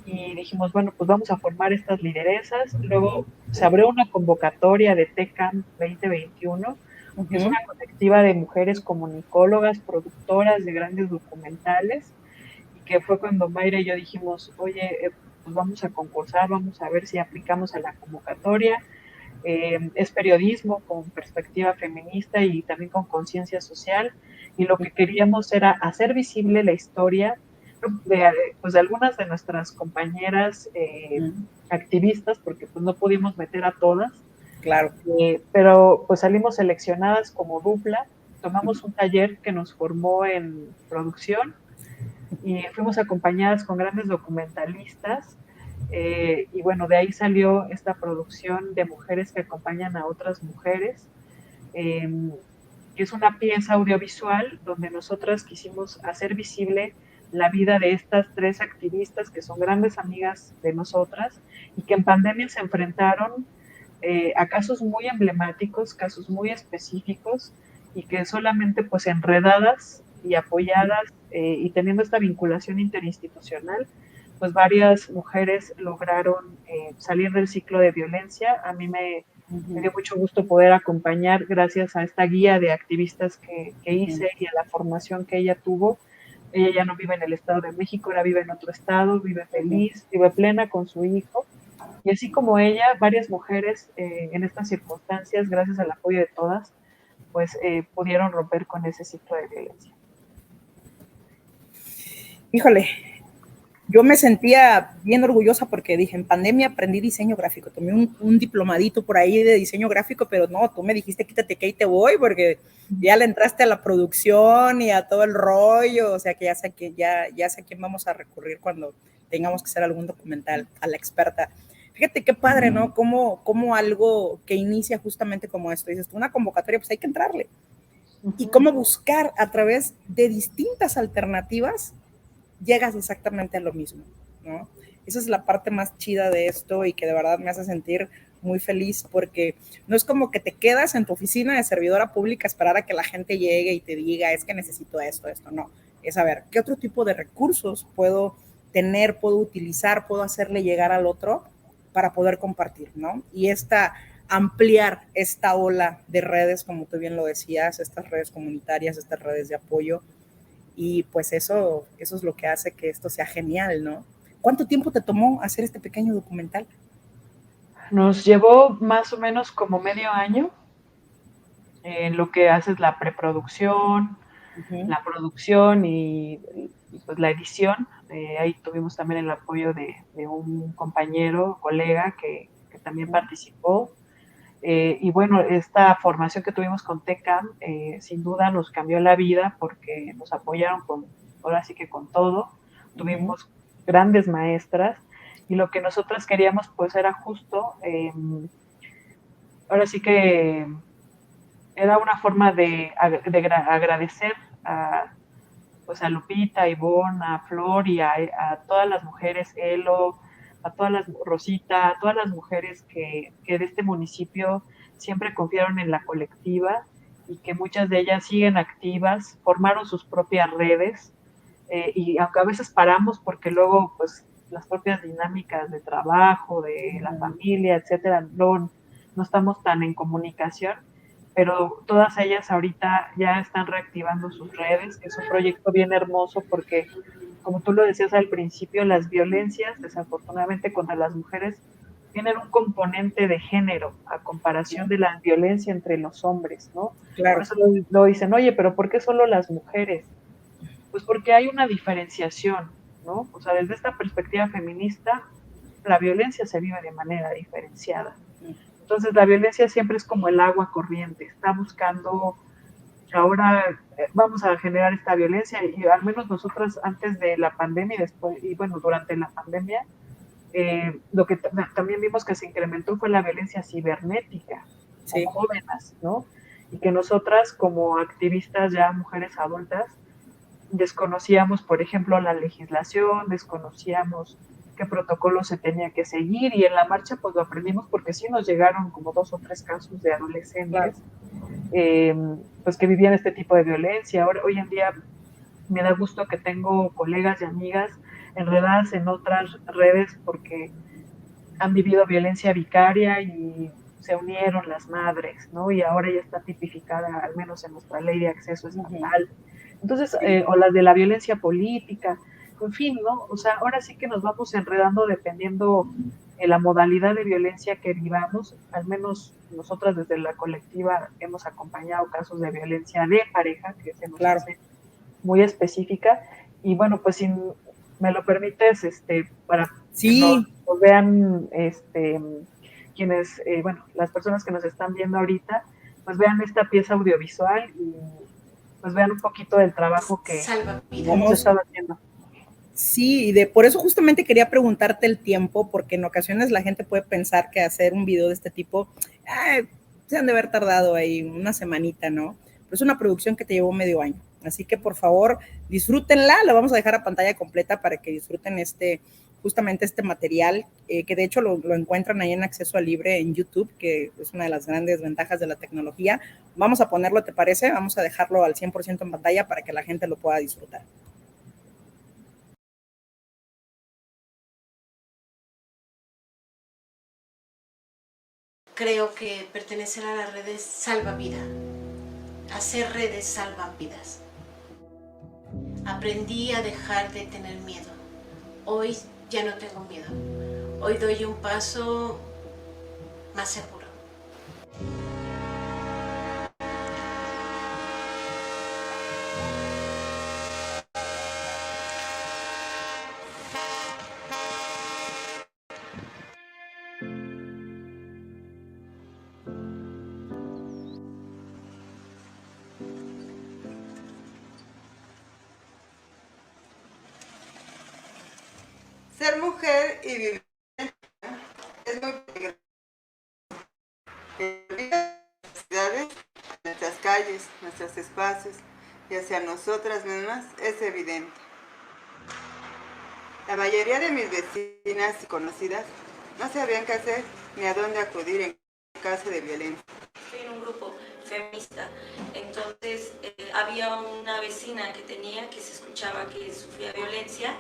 y dijimos, bueno, pues vamos a formar estas lideresas. Luego se abrió una convocatoria de TECAM 2021, que es Ujú. una colectiva de mujeres comunicólogas, productoras de grandes documentales, y que fue cuando Mayra y yo dijimos, oye, pues vamos a concursar, vamos a ver si aplicamos a la convocatoria. Es periodismo con perspectiva feminista y también con conciencia social, y lo que queríamos era hacer visible la historia de, pues, de algunas de nuestras compañeras Ujú. activistas, porque pues no pudimos meter a todas, Claro. pero pues salimos seleccionadas como dupla, tomamos un taller que nos formó en producción y fuimos acompañadas con grandes documentalistas, y bueno, de ahí salió esta producción de mujeres que acompañan a otras mujeres, eh, que es una pieza audiovisual donde nosotras quisimos hacer visible la vida de estas tres activistas que son grandes amigas de nosotras y que en pandemia se enfrentaron a casos muy emblemáticos, casos muy específicos, y que solamente pues enredadas y apoyadas y teniendo esta vinculación interinstitucional, pues varias mujeres lograron salir del ciclo de violencia. A mí me Ujú. dio mucho gusto poder acompañar gracias a esta guía de activistas que Ujú. hice y a la formación que ella tuvo. Ella ya no vive en el Estado de México, ahora vive en otro estado, vive Ujú. feliz, vive plena con su hijo. Y así como ella, varias mujeres en estas circunstancias, gracias al apoyo de todas, pues pudieron romper con ese ciclo de violencia. Híjole, yo me sentía bien orgullosa porque dije, en pandemia aprendí diseño gráfico, tomé un diplomadito por ahí de diseño gráfico, pero no, tú me dijiste quítate que ahí te voy porque ya le entraste a la producción y a todo el rollo, o sea que ya sé a quién vamos a recurrir cuando tengamos que hacer algún documental, a la experta. Fíjate qué padre, ¿no? Como algo que inicia justamente como esto, dices tú, una convocatoria, pues hay que entrarle. Uh Y -huh. cómo buscar a través de distintas alternativas llegas exactamente a lo mismo, ¿no? Esa es la parte más chida de esto y que de verdad me hace sentir muy feliz porque no es como que te quedas en tu oficina de servidora pública a esperar a que la gente llegue y te diga, es que necesito esto, no. Es saber qué otro tipo de recursos puedo tener, puedo utilizar, puedo hacerle llegar al otro para poder compartir, ¿no? Y ampliar esta ola de redes, como tú bien lo decías, estas redes comunitarias, estas redes de apoyo, y pues eso es lo que hace que esto sea genial, ¿no? ¿Cuánto tiempo te tomó hacer este pequeño documental? Nos llevó más o menos como medio año en lo que haces la preproducción, Uh-huh. la producción y pues la edición. Ahí tuvimos también el apoyo de un compañero, colega que también participó. Y bueno, esta formación que tuvimos con TECAM sin duda nos cambió la vida porque nos apoyaron ahora sí que con todo. Uh-huh. Tuvimos grandes maestras y lo que nosotras queríamos pues era justo, ahora sí que era una forma de agradecer a, pues a Lupita, a Ivonne, a Flor y a todas las mujeres, Elo, a todas las Rosita, a todas las mujeres que de este municipio siempre confiaron en la colectiva y que muchas de ellas siguen activas, formaron sus propias redes, y aunque a veces paramos porque luego pues las propias dinámicas de trabajo, de la Uh-huh. familia, etcétera, no estamos tan en comunicación, pero todas ellas ahorita ya están reactivando sus redes. Es un proyecto bien hermoso porque, como tú lo decías al principio, las violencias, desafortunadamente, contra las mujeres tienen un componente de género a comparación de la violencia entre los hombres, ¿no? Por Claro, eso lo dicen, oye, pero ¿por qué solo las mujeres? Pues porque hay una diferenciación, ¿no? O sea, desde esta perspectiva feminista, la violencia se vive de manera diferenciada. Entonces, la violencia siempre es como el agua corriente, está buscando, ahora vamos a generar esta violencia, y al menos nosotras antes de la pandemia y después, y bueno, durante la pandemia, lo que también vimos que se incrementó fue la violencia cibernética con sí, jóvenes, ¿no? Y que nosotras como activistas ya mujeres adultas desconocíamos, por ejemplo, la legislación, desconocíamos qué protocolo se tenía que seguir, y en la marcha pues lo aprendimos porque sí nos llegaron como 2 o 3 casos de claro. adolescentes pues que vivían este tipo de violencia. Ahora, hoy en día me da gusto que tengo colegas y amigas enredadas en otras redes porque han vivido violencia vicaria y se unieron las madres, ¿no? Y ahora ya está tipificada, al menos en nuestra ley de acceso Ujú, estatal. Entonces, sí, o las de la violencia política, en fin, ¿no? O sea, ahora sí que nos vamos enredando dependiendo de la modalidad de violencia que vivamos. Al menos nosotras desde la colectiva hemos acompañado casos de violencia de pareja que se nos claro. hace muy específica. Y bueno, pues si me lo permites, para que Sí, nos vean, quienes, bueno, las personas que nos están viendo ahorita, pues vean esta pieza audiovisual y pues vean un poquito del trabajo que Salva vidas. hemos vamos. estado haciendo. Sí, por eso justamente quería preguntarte el tiempo, porque en ocasiones la gente puede pensar que hacer un video de este tipo, se han de haber tardado ahí una semanita, ¿no? Pero es una producción que te llevó medio año. Así que por favor, disfrútenla, la vamos a dejar a pantalla completa para que disfruten justamente este material, que de hecho lo encuentran ahí en acceso libre en YouTube, que es una de las grandes ventajas de la tecnología. Vamos a ponerlo, ¿te parece? Vamos a dejarlo al 100% en pantalla para que la gente lo pueda disfrutar. Creo que pertenecer a las redes salva vida. Hacer redes salva vidas. Aprendí a dejar de tener miedo. Hoy ya no tengo miedo. Hoy doy un paso más seguro. Ser mujer y vivir es muy peligroso. Nuestras calles, nuestros espacios y hacia nosotras mismas es evidente. La mayoría de mis vecinas y conocidas no sabían qué hacer ni a dónde acudir en caso de violencia. Estoy en un grupo feminista, entonces había una vecina que tenía que se escuchaba que sufría violencia,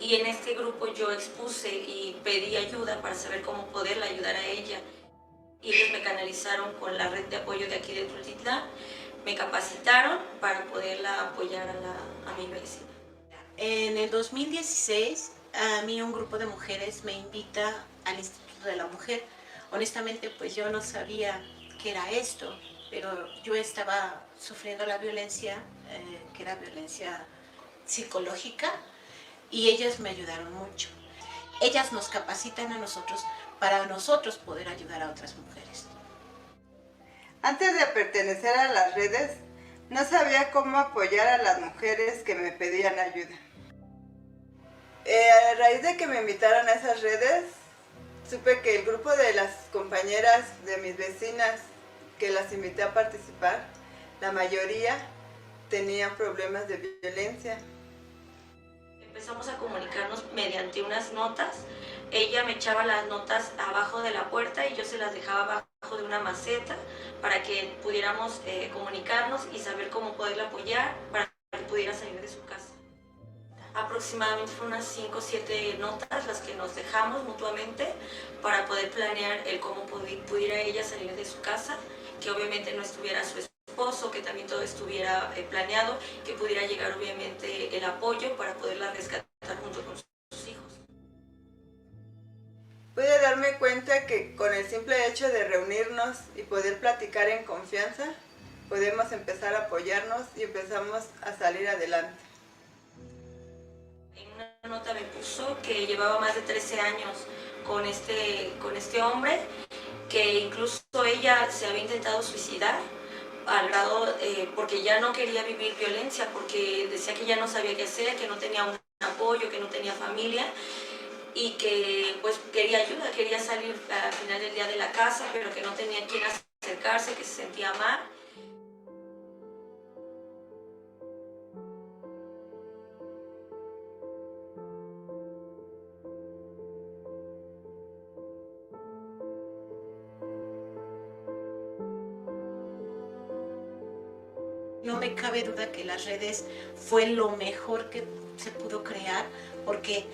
y en este grupo yo expuse y pedí ayuda para saber cómo poderla ayudar a ella, y ellos me canalizaron con la red de apoyo de aquí de Tultitlán, me capacitaron para poderla apoyar a mi vecina. En el 2016, a mí un grupo de mujeres me invita al Instituto de la Mujer. Honestamente, pues yo no sabía qué era esto, pero yo estaba sufriendo la violencia, que era violencia psicológica, y ellas me ayudaron mucho. Ellas nos capacitan a nosotros para nosotros poder ayudar a otras mujeres. Antes de pertenecer a las redes, no sabía cómo apoyar a las mujeres que me pedían ayuda. A raíz de que me invitaron a esas redes, supe que el grupo de las compañeras de mis vecinas que las invité a participar, la mayoría tenían problemas de violencia. Empezamos a comunicarnos mediante unas notas. Ella me echaba las notas abajo de la puerta y yo se las dejaba abajo de una maceta para que pudiéramos comunicarnos y saber cómo poderla apoyar para que pudiera salir de su casa. Aproximadamente unas 5 o 7 notas las que nos dejamos mutuamente para poder planear el cómo pudiera ella salir de su casa que obviamente no estuviera su esposo, que también todo estuviera planeado, que pudiera llegar obviamente el apoyo para poderla rescatar junto con sus hijos. Pude darme cuenta que con el simple hecho de reunirnos y poder platicar en confianza, podemos empezar a apoyarnos y empezamos a salir adelante. En una nota me puso que llevaba más de 13 años con este hombre, que incluso ella se había intentado suicidar al grado, porque ya no quería vivir violencia, porque decía que ya no sabía qué hacer, que no tenía un apoyo, que no tenía familia, y que pues quería ayuda, quería salir al final del día de la casa, pero que no tenía quien acercarse, que se sentía mal. No me cabe duda que las redes fue lo mejor que se pudo crear porque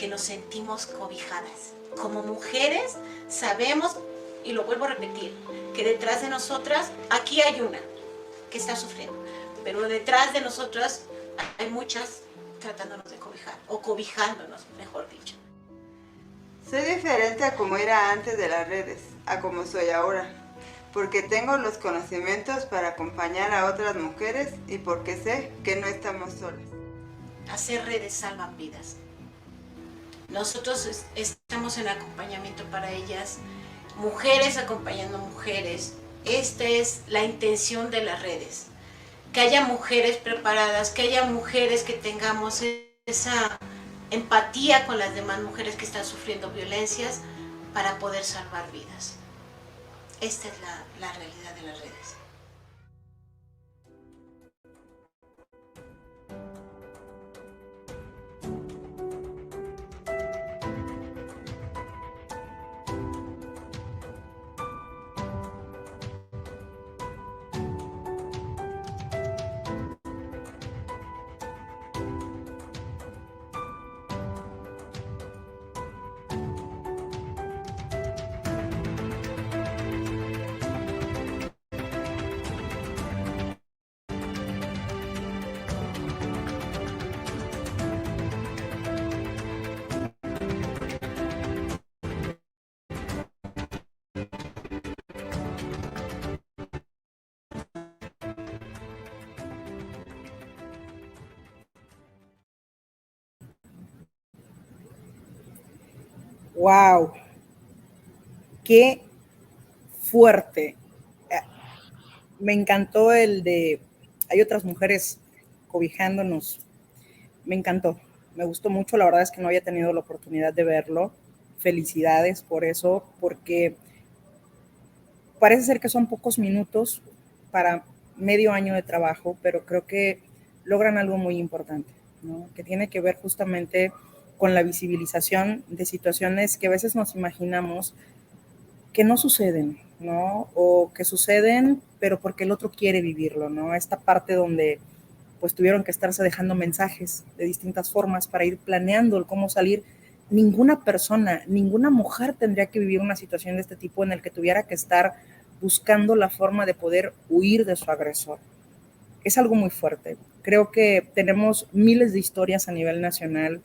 nos sentimos cobijadas. Como mujeres sabemos, y lo vuelvo a repetir, que detrás de nosotras, aquí hay una que está sufriendo, pero detrás de nosotras hay muchas tratándonos de cobijar, o cobijándonos, mejor dicho. Soy diferente a como era antes de las redes, a como soy ahora, porque tengo los conocimientos para acompañar a otras mujeres y porque sé que no estamos solas. Hacer redes salvan vidas. Nosotros estamos en acompañamiento para ellas, mujeres acompañando mujeres. Esta es la intención de las redes, que haya mujeres preparadas, que haya mujeres que tengamos esa empatía con las demás mujeres que están sufriendo violencias para poder salvar vidas. Esta es la realidad de las redes. Wow, qué fuerte. Me encantó el de hay otras mujeres cobijándonos. Me encantó, me gustó mucho. La verdad es que no había tenido la oportunidad de verlo. Felicidades por eso, porque parece ser que son pocos minutos para medio año de trabajo, pero creo que logran algo muy importante, ¿no? Que tiene que ver justamente con la visibilización de situaciones que a veces nos imaginamos que no suceden, ¿no? O que suceden, pero porque el otro quiere vivirlo, ¿no? Esta parte donde pues tuvieron que estarse dejando mensajes de distintas formas para ir planeando el cómo salir. Ninguna persona, ninguna mujer tendría que vivir una situación de este tipo en el que tuviera que estar buscando la forma de poder huir de su agresor. Es algo muy fuerte. Creo que tenemos miles de historias a nivel nacional.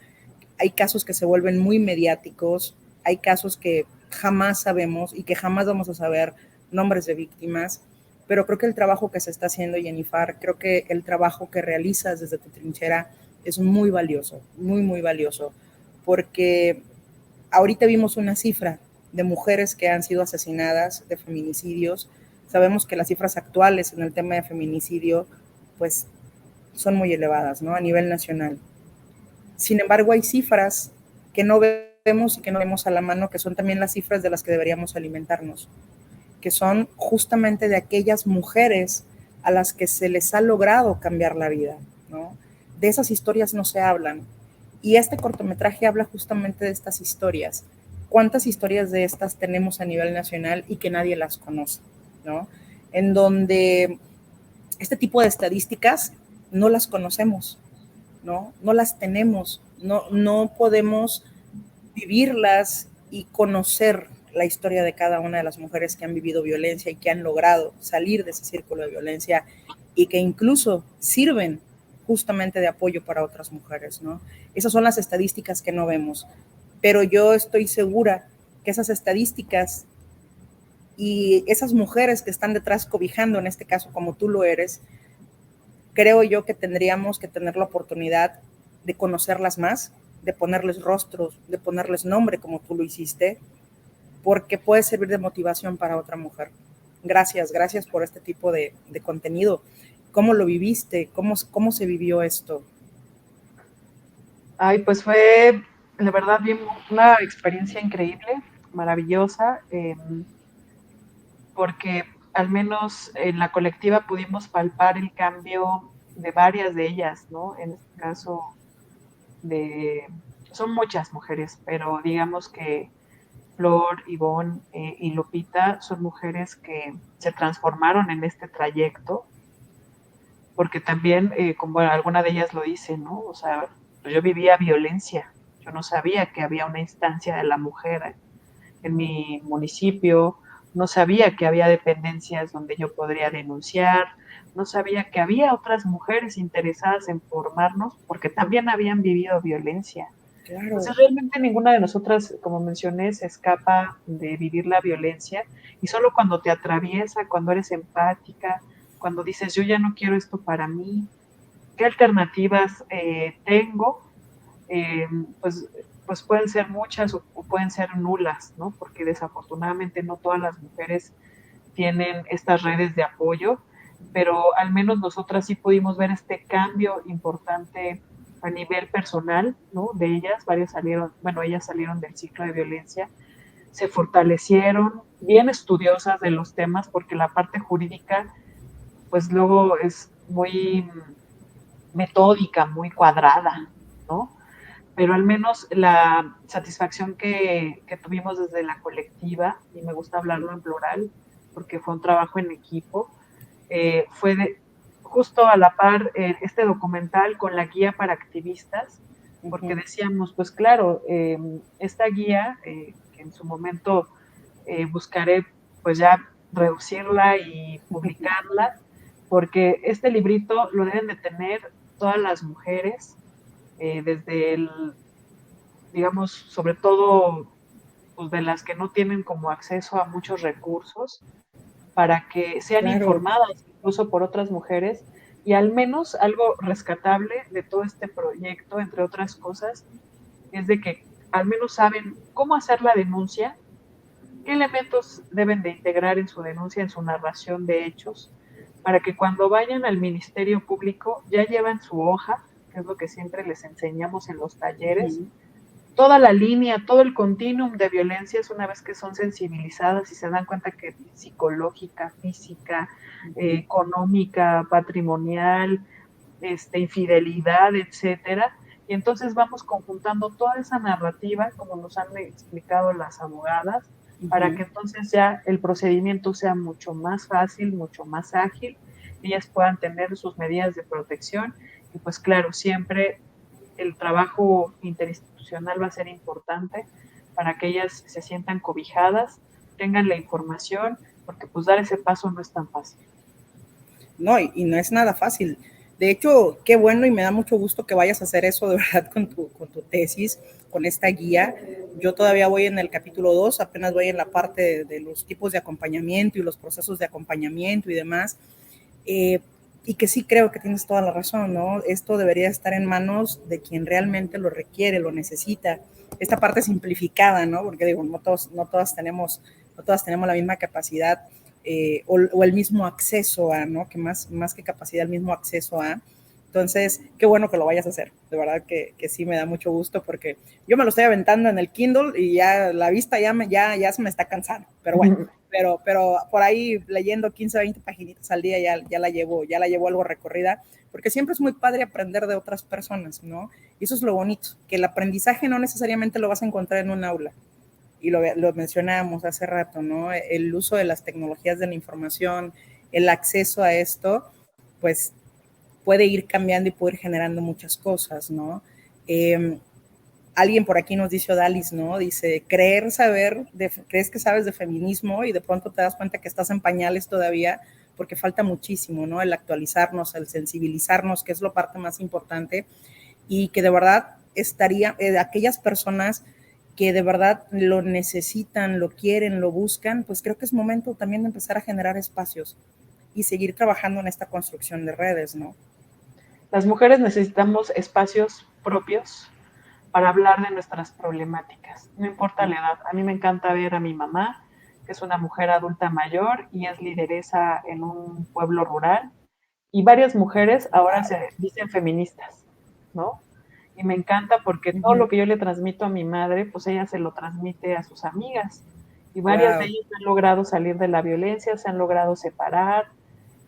Hay casos que se vuelven muy mediáticos, hay casos que jamás sabemos y que jamás vamos a saber nombres de víctimas, pero creo que el trabajo que se está haciendo, Jennifer, creo que el trabajo que realizas desde tu trinchera es muy valioso, muy, muy valioso, porque ahorita vimos una cifra de mujeres que han sido asesinadas, de feminicidios. Sabemos que las cifras actuales en el tema de feminicidio, pues, son muy elevadas, ¿no? A nivel nacional. Sin embargo, hay cifras que no vemos y que no vemos a la mano, que son también las cifras de las que deberíamos alimentarnos, que son justamente de aquellas mujeres a las que se les ha logrado cambiar la vida, ¿no? De esas historias no se hablan. Y este cortometraje habla justamente de estas historias. ¿Cuántas historias de estas tenemos a nivel nacional y que nadie las conoce, ¿no? En donde este tipo de estadísticas no las conocemos, ¿no? No las tenemos, no podemos vivirlas y conocer la historia de cada una de las mujeres que han vivido violencia y que han logrado salir de ese círculo de violencia y que incluso sirven justamente de apoyo para otras mujeres, ¿no? Esas son las estadísticas que no vemos, pero yo estoy segura que esas estadísticas y esas mujeres que están detrás cobijando, en este caso como tú lo eres, creo yo que tendríamos que tener la oportunidad de conocerlas más, de ponerles rostros, de ponerles nombre como tú lo hiciste, porque puede servir de motivación para otra mujer. Gracias por este tipo de contenido. ¿Cómo lo viviste? ¿Cómo se vivió esto? Ay, pues fue, la verdad, bien, una experiencia increíble, maravillosa, porque al menos en la colectiva pudimos palpar el cambio de varias de ellas, ¿no? En este caso, son muchas mujeres, pero digamos que Flor, Ivonne y Lupita son mujeres que se transformaron en este trayecto, porque también, como alguna de ellas lo dice, ¿no? O sea, yo vivía violencia, yo no sabía que había una instancia de la mujer en mi municipio, no sabía que había dependencias donde yo podría denunciar, no sabía que había otras mujeres interesadas en formarnos porque también habían vivido violencia. Claro. Entonces realmente ninguna de nosotras, como mencioné, se escapa de vivir la violencia y solo cuando te atraviesa, cuando eres empática, cuando dices yo ya no quiero esto para mí, ¿qué alternativas tengo? Eh, pues, pues pueden ser muchas o pueden ser nulas, ¿no? Porque desafortunadamente no todas las mujeres tienen estas redes de apoyo, pero al menos nosotras sí pudimos ver este cambio importante a nivel personal, ¿no? De ellas, varias salieron, bueno, ellas salieron del ciclo de violencia, se fortalecieron, bien estudiosas de los temas, porque la parte jurídica, pues luego es muy metódica, muy cuadrada, ¿no? Pero al menos la satisfacción que tuvimos desde la colectiva, y me gusta hablarlo en plural, porque fue un trabajo en equipo, fue justo a la par este documental con la guía para activistas, porque decíamos, pues claro, esta guía, que en su momento buscaré pues ya reducirla y publicarla, porque este librito lo deben de tener todas las mujeres, desde el, digamos, sobre todo pues, de las que no tienen como acceso a muchos recursos, para que sean informadas incluso por otras mujeres y al menos algo rescatable de todo este proyecto, entre otras cosas, es de que al menos saben cómo hacer la denuncia, qué elementos deben de integrar en su denuncia, en su narración de hechos, para que cuando vayan al Ministerio Público ya llevan su hoja, que es lo que siempre les enseñamos en los talleres, toda la línea, todo el continuum de violencias, una vez que son sensibilizadas y se dan cuenta que psicológica, física, económica, patrimonial, infidelidad, etcétera. Y entonces vamos conjuntando toda esa narrativa, como nos han explicado las abogadas, para que entonces ya el procedimiento sea mucho más fácil, mucho más ágil, ellas puedan tener sus medidas de protección y pues claro, siempre el trabajo interinstitucional va a ser importante para que ellas se sientan cobijadas, tengan la información, porque pues dar ese paso no es tan fácil. No, y no es nada fácil. De hecho, qué bueno y me da mucho gusto que vayas a hacer eso de verdad con tu tesis, con esta guía. Yo todavía voy en el capítulo 2, apenas voy en la parte de los tipos de acompañamiento y los procesos de acompañamiento y demás. Y que sí creo que tienes toda la razón, ¿no? Esto debería estar en manos de quien realmente lo requiere, lo necesita. Esta parte simplificada, ¿no? Porque digo, no todas tenemos la misma capacidad o el mismo acceso a, ¿no? Que más que capacidad, el mismo acceso a. Entonces, qué bueno que lo vayas a hacer. De verdad que sí me da mucho gusto porque yo me lo estoy aventando en el Kindle y ya la vista ya se me está cansando. Pero bueno, pero por ahí leyendo 15, 20 paginitas al día ya la llevo algo recorrida, porque siempre es muy padre aprender de otras personas, ¿no? Y eso es lo bonito, que el aprendizaje no necesariamente lo vas a encontrar en un aula. Y lo mencionábamos hace rato, ¿no? El uso de las tecnologías de la información, el acceso a esto, pues puede ir cambiando y puede ir generando muchas cosas, ¿no? alguien por aquí nos dice Odalis, ¿no? Dice, crees que sabes de feminismo y de pronto te das cuenta que estás en pañales todavía, porque falta muchísimo, ¿no? El actualizarnos, el sensibilizarnos, que es la parte más importante, y que de verdad aquellas personas que de verdad lo necesitan, lo quieren, lo buscan, pues creo que es momento también de empezar a generar espacios y seguir trabajando en esta construcción de redes, ¿no? Las mujeres necesitamos espacios propios para hablar de nuestras problemáticas, no importa la edad. A mí me encanta ver a mi mamá, que es una mujer adulta mayor y es lideresa en un pueblo rural, y varias mujeres ahora se dicen feministas, ¿no? Y me encanta porque todo lo que yo le transmito a mi madre, pues ella se lo transmite a sus amigas. Y varias de ellas han logrado salir de la violencia, se han logrado separar,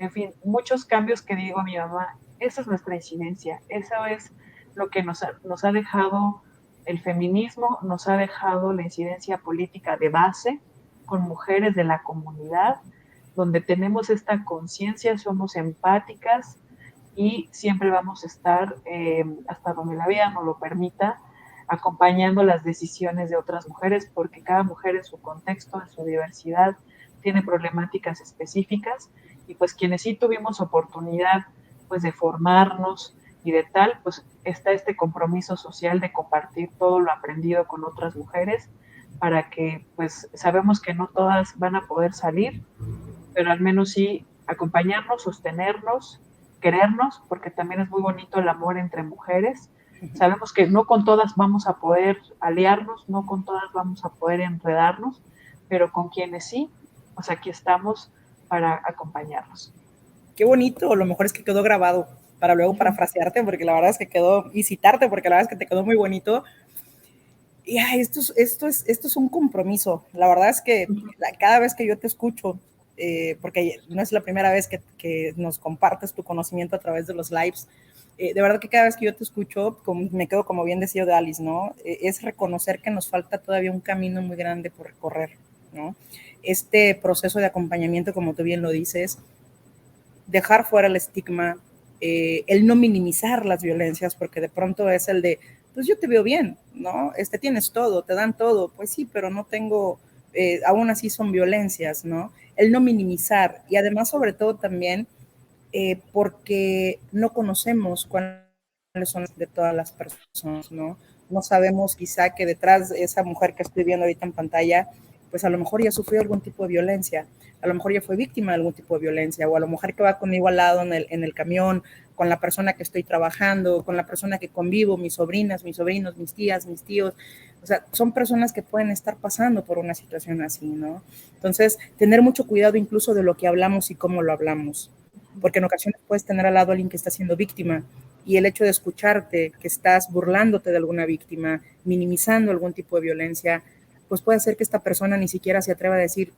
en fin, muchos cambios que digo a mi mamá, esa es nuestra incidencia, eso es lo que nos ha dejado el feminismo, nos ha dejado la incidencia política de base con mujeres de la comunidad, donde tenemos esta conciencia, somos empáticas y siempre vamos a estar, hasta donde la vida nos lo permita, acompañando las decisiones de otras mujeres, porque cada mujer en su contexto, en su diversidad, tiene problemáticas específicas, y pues quienes sí tuvimos oportunidad pues de formarnos y de tal, pues está este compromiso social de compartir todo lo aprendido con otras mujeres, para que pues sabemos que no todas van a poder salir, pero al menos sí acompañarnos, sostenernos, querernos, porque también es muy bonito el amor entre mujeres. Sabemos que no con todas vamos a poder aliarnos, no con todas vamos a poder enredarnos, pero con quienes sí, pues aquí estamos para acompañarnos. Qué bonito, lo mejor es que quedó grabado para luego parafrasearte, porque la verdad es que quedó, y citarte, porque la verdad es que te quedó muy bonito. Y esto es un compromiso. La verdad es que cada vez que yo te escucho, porque no es la primera vez que nos compartes tu conocimiento a través de los lives, de verdad que cada vez que yo te escucho, me quedo como bien decía de Alice, ¿no? Es reconocer que nos falta todavía un camino muy grande por recorrer, ¿no? Este proceso de acompañamiento, como tú bien lo dices, dejar fuera el estigma, el no minimizar las violencias, porque de pronto es el de, pues yo te veo bien, ¿no? Tienes todo, te dan todo, pues sí, pero no tengo, aún así son violencias, ¿no? El no minimizar, y además sobre todo también porque no conocemos cuáles son de todas las personas, ¿no? No sabemos quizá que detrás de esa mujer que estoy viendo ahorita en pantalla, pues a lo mejor ya sufrió algún tipo de violencia, a lo mejor ya fue víctima de algún tipo de violencia, o a lo mejor que va conmigo al lado en el camión, con la persona que estoy trabajando, con la persona que convivo, mis sobrinas, mis sobrinos, mis tías, mis tíos. O sea, son personas que pueden estar pasando por una situación así, ¿no? Entonces, tener mucho cuidado incluso de lo que hablamos y cómo lo hablamos, porque en ocasiones puedes tener al lado a alguien que está siendo víctima, y el hecho de escucharte que estás burlándote de alguna víctima, minimizando algún tipo de violencia, pues puede hacer que esta persona ni siquiera se atreva a decir,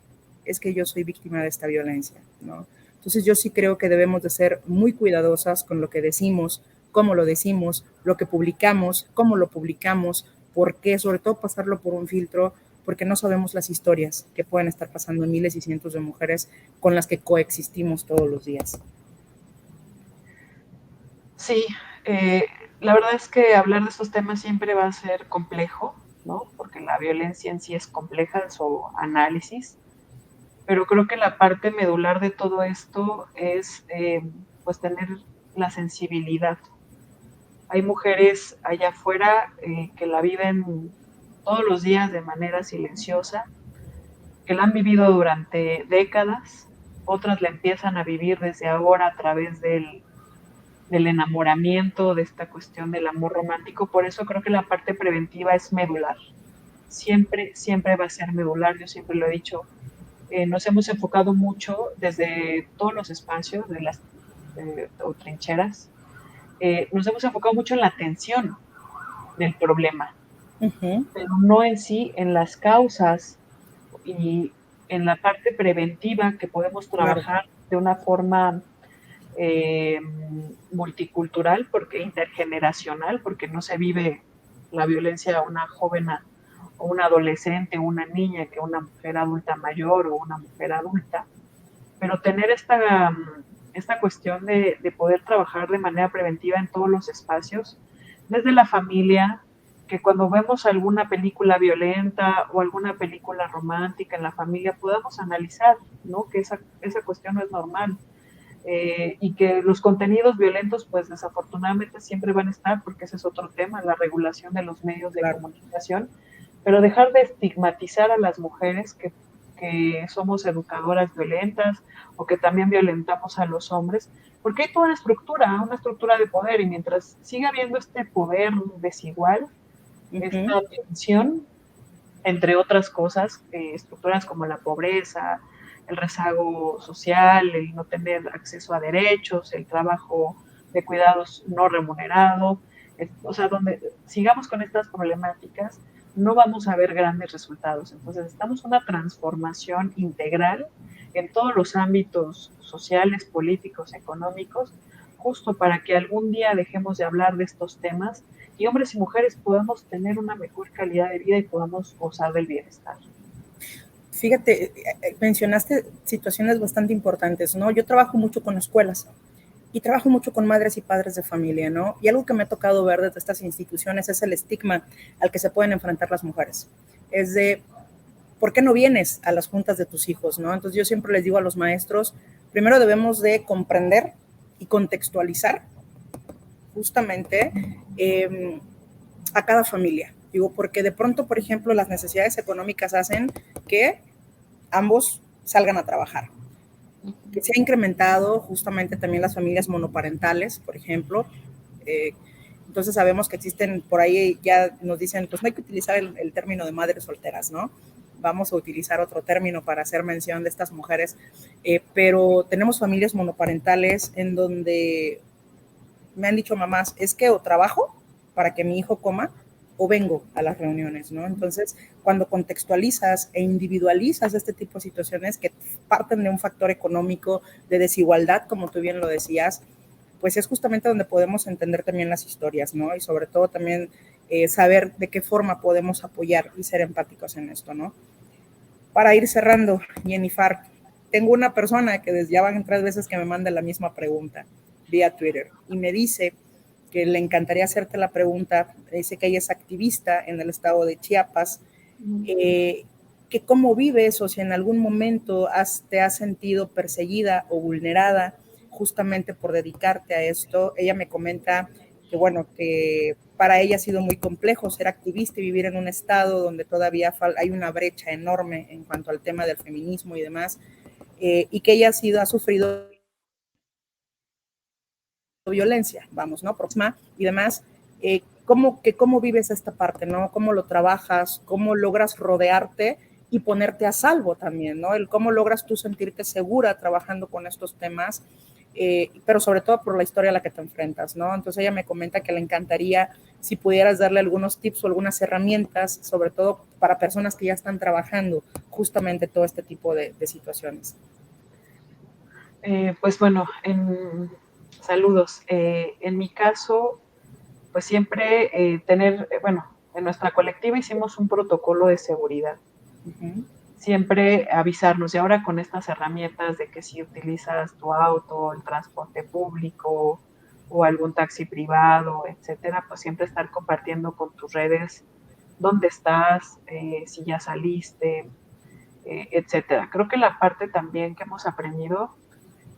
es que yo soy víctima de esta violencia, ¿no? Entonces yo sí creo que debemos de ser muy cuidadosas con lo que decimos, cómo lo decimos, lo que publicamos, cómo lo publicamos, por qué, sobre todo pasarlo por un filtro, porque no sabemos las historias que pueden estar pasando en miles y cientos de mujeres con las que coexistimos todos los días. Sí, la verdad es que hablar de estos temas siempre va a ser complejo, ¿no? Porque la violencia en sí es compleja en su análisis, pero creo que la parte medular de todo esto es pues tener la sensibilidad. Hay mujeres allá afuera que la viven todos los días de manera silenciosa, que la han vivido durante décadas, otras la empiezan a vivir desde ahora a través del enamoramiento, de esta cuestión del amor romántico. Por eso creo que la parte preventiva es medular. Siempre, siempre va a ser medular, yo siempre lo he dicho. Nos hemos enfocado mucho desde todos los espacios de las o trincheras, nos hemos enfocado mucho en la atención del problema, pero no en sí, en las causas y en la parte preventiva que podemos trabajar de una forma multicultural, porque intergeneracional, porque no se vive la violencia a una joven o una adolescente, una niña, que una mujer adulta mayor o una mujer adulta, pero tener esta cuestión de poder trabajar de manera preventiva en todos los espacios, desde la familia, que cuando vemos alguna película violenta o alguna película romántica en la familia podamos analizar, ¿no? Que esa cuestión no es normal. Y que los contenidos violentos pues desafortunadamente siempre van a estar, porque ese es otro tema, la regulación de los medios de comunicación, pero dejar de estigmatizar a las mujeres que somos educadoras violentas o que también violentamos a los hombres, porque hay toda una estructura de poder, y mientras siga habiendo este poder desigual, esta tensión, entre otras cosas, estructuras como la pobreza, el rezago social, el no tener acceso a derechos, el trabajo de cuidados no remunerado, o sea, donde sigamos con estas problemáticas, no vamos a ver grandes resultados. Entonces, estamos en una transformación integral en todos los ámbitos sociales, políticos, económicos, justo para que algún día dejemos de hablar de estos temas y hombres y mujeres podamos tener una mejor calidad de vida y podamos gozar del bienestar. Fíjate, mencionaste situaciones bastante importantes, ¿no? Yo trabajo mucho con escuelas y trabajo mucho con madres y padres de familia, ¿no? Y algo que me ha tocado ver desde estas instituciones es el estigma al que se pueden enfrentar las mujeres. Es de, ¿por qué no vienes a las juntas de tus hijos, no? Entonces yo siempre les digo a los maestros, primero debemos de comprender y contextualizar justamente a cada familia. Digo, porque de pronto, por ejemplo, las necesidades económicas hacen que ambos salgan a trabajar. Que se ha incrementado justamente también las familias monoparentales, por ejemplo. Entonces sabemos que existen por ahí, ya nos dicen, pues no hay que utilizar el término de madres solteras, ¿no? Vamos a utilizar otro término para hacer mención de estas mujeres, pero tenemos familias monoparentales en donde me han dicho mamás, es que o trabajo para que mi hijo coma o vengo a las reuniones, ¿no? Entonces, cuando contextualizas e individualizas este tipo de situaciones que parten de un factor económico, de desigualdad, como tú bien lo decías, pues es justamente donde podemos entender también las historias, ¿no? Y sobre todo también saber de qué forma podemos apoyar y ser empáticos en esto, ¿no? Para ir cerrando, Jennifer, tengo una persona que desde ya van 3 veces que me manda la misma pregunta vía Twitter y me dice que le encantaría hacerte la pregunta, dice que ella es activista en el estado de Chiapas, que cómo vives o si en algún momento te has sentido perseguida o vulnerada justamente por dedicarte a esto. Ella me comenta que bueno, que para ella ha sido muy complejo ser activista y vivir en un estado donde todavía hay una brecha enorme en cuanto al tema del feminismo y demás, y que ella ha sufrido violencia, vamos, ¿no? Próxima y demás. ¿Cómo vives esta parte, ¿no? ¿Cómo lo trabajas? ¿Cómo logras rodearte y ponerte a salvo también, ¿no? El cómo logras tú sentirte segura trabajando con estos temas, pero sobre todo por la historia a la que te enfrentas, ¿no? Entonces ella me comenta que le encantaría si pudieras darle algunos tips o algunas herramientas, sobre todo para personas que ya están trabajando justamente todo este tipo de situaciones. Pues bueno, saludos. En mi caso, pues siempre bueno, en nuestra colectiva hicimos un protocolo de seguridad. Uh-huh. Siempre avisarnos, y ahora con estas herramientas de que si utilizas tu auto, el transporte público o algún taxi privado, etcétera, pues siempre estar compartiendo con tus redes dónde estás, si ya saliste, etcétera. Creo que la parte también que hemos aprendido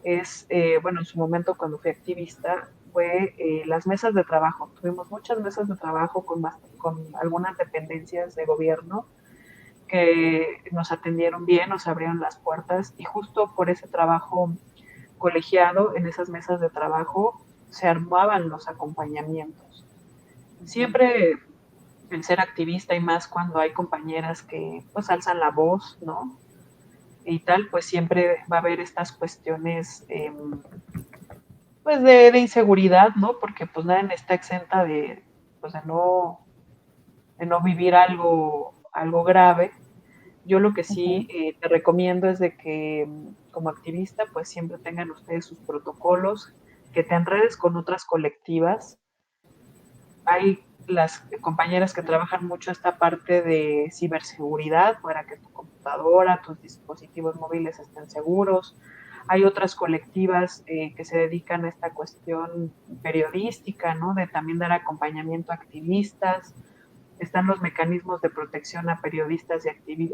es, bueno, en su momento cuando fui activista, fue las mesas de trabajo. Tuvimos muchas mesas de trabajo con algunas dependencias de gobierno que nos atendieron bien, nos abrieron las puertas, y justo por ese trabajo colegiado, en esas mesas de trabajo, se armaban los acompañamientos. Siempre el ser activista, y más cuando hay compañeras que pues alzan la voz, ¿no? Y tal, pues siempre va a haber estas cuestiones pues de inseguridad, ¿no? Porque pues nadie está exenta de, pues de no vivir algo grave. Yo lo que sí te recomiendo es de que como activista pues siempre tengan ustedes sus protocolos, que te enredes con otras colectivas. Hay las compañeras que trabajan mucho esta parte de ciberseguridad para que tu computadora, tus dispositivos móviles estén seguros. Hay otras colectivas que se dedican a esta cuestión periodística, ¿no? De también dar acompañamiento a activistas. están los mecanismos de protección a periodistas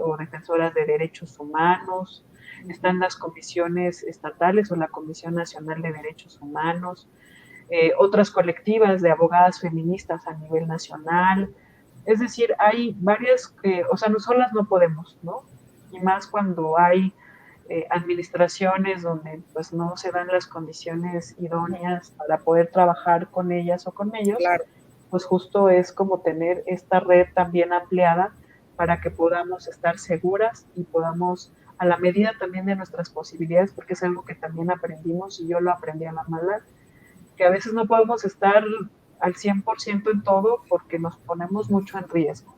o defensoras de derechos humanos, están las comisiones estatales o la Comisión Nacional de Derechos Humanos, otras colectivas de abogadas feministas a nivel nacional. Es decir, hay varias, o sea, no solas no podemos, ¿no? Y más cuando hay administraciones donde pues no se dan las condiciones idóneas para poder trabajar con ellas o con ellos, Claro. pues justo es como tener esta red también ampliada para que podamos estar seguras y podamos, a la medida también de nuestras posibilidades, porque es algo que también aprendimos y yo lo aprendí a la mala, que a veces no podemos estar al 100% en todo porque nos ponemos mucho en riesgo.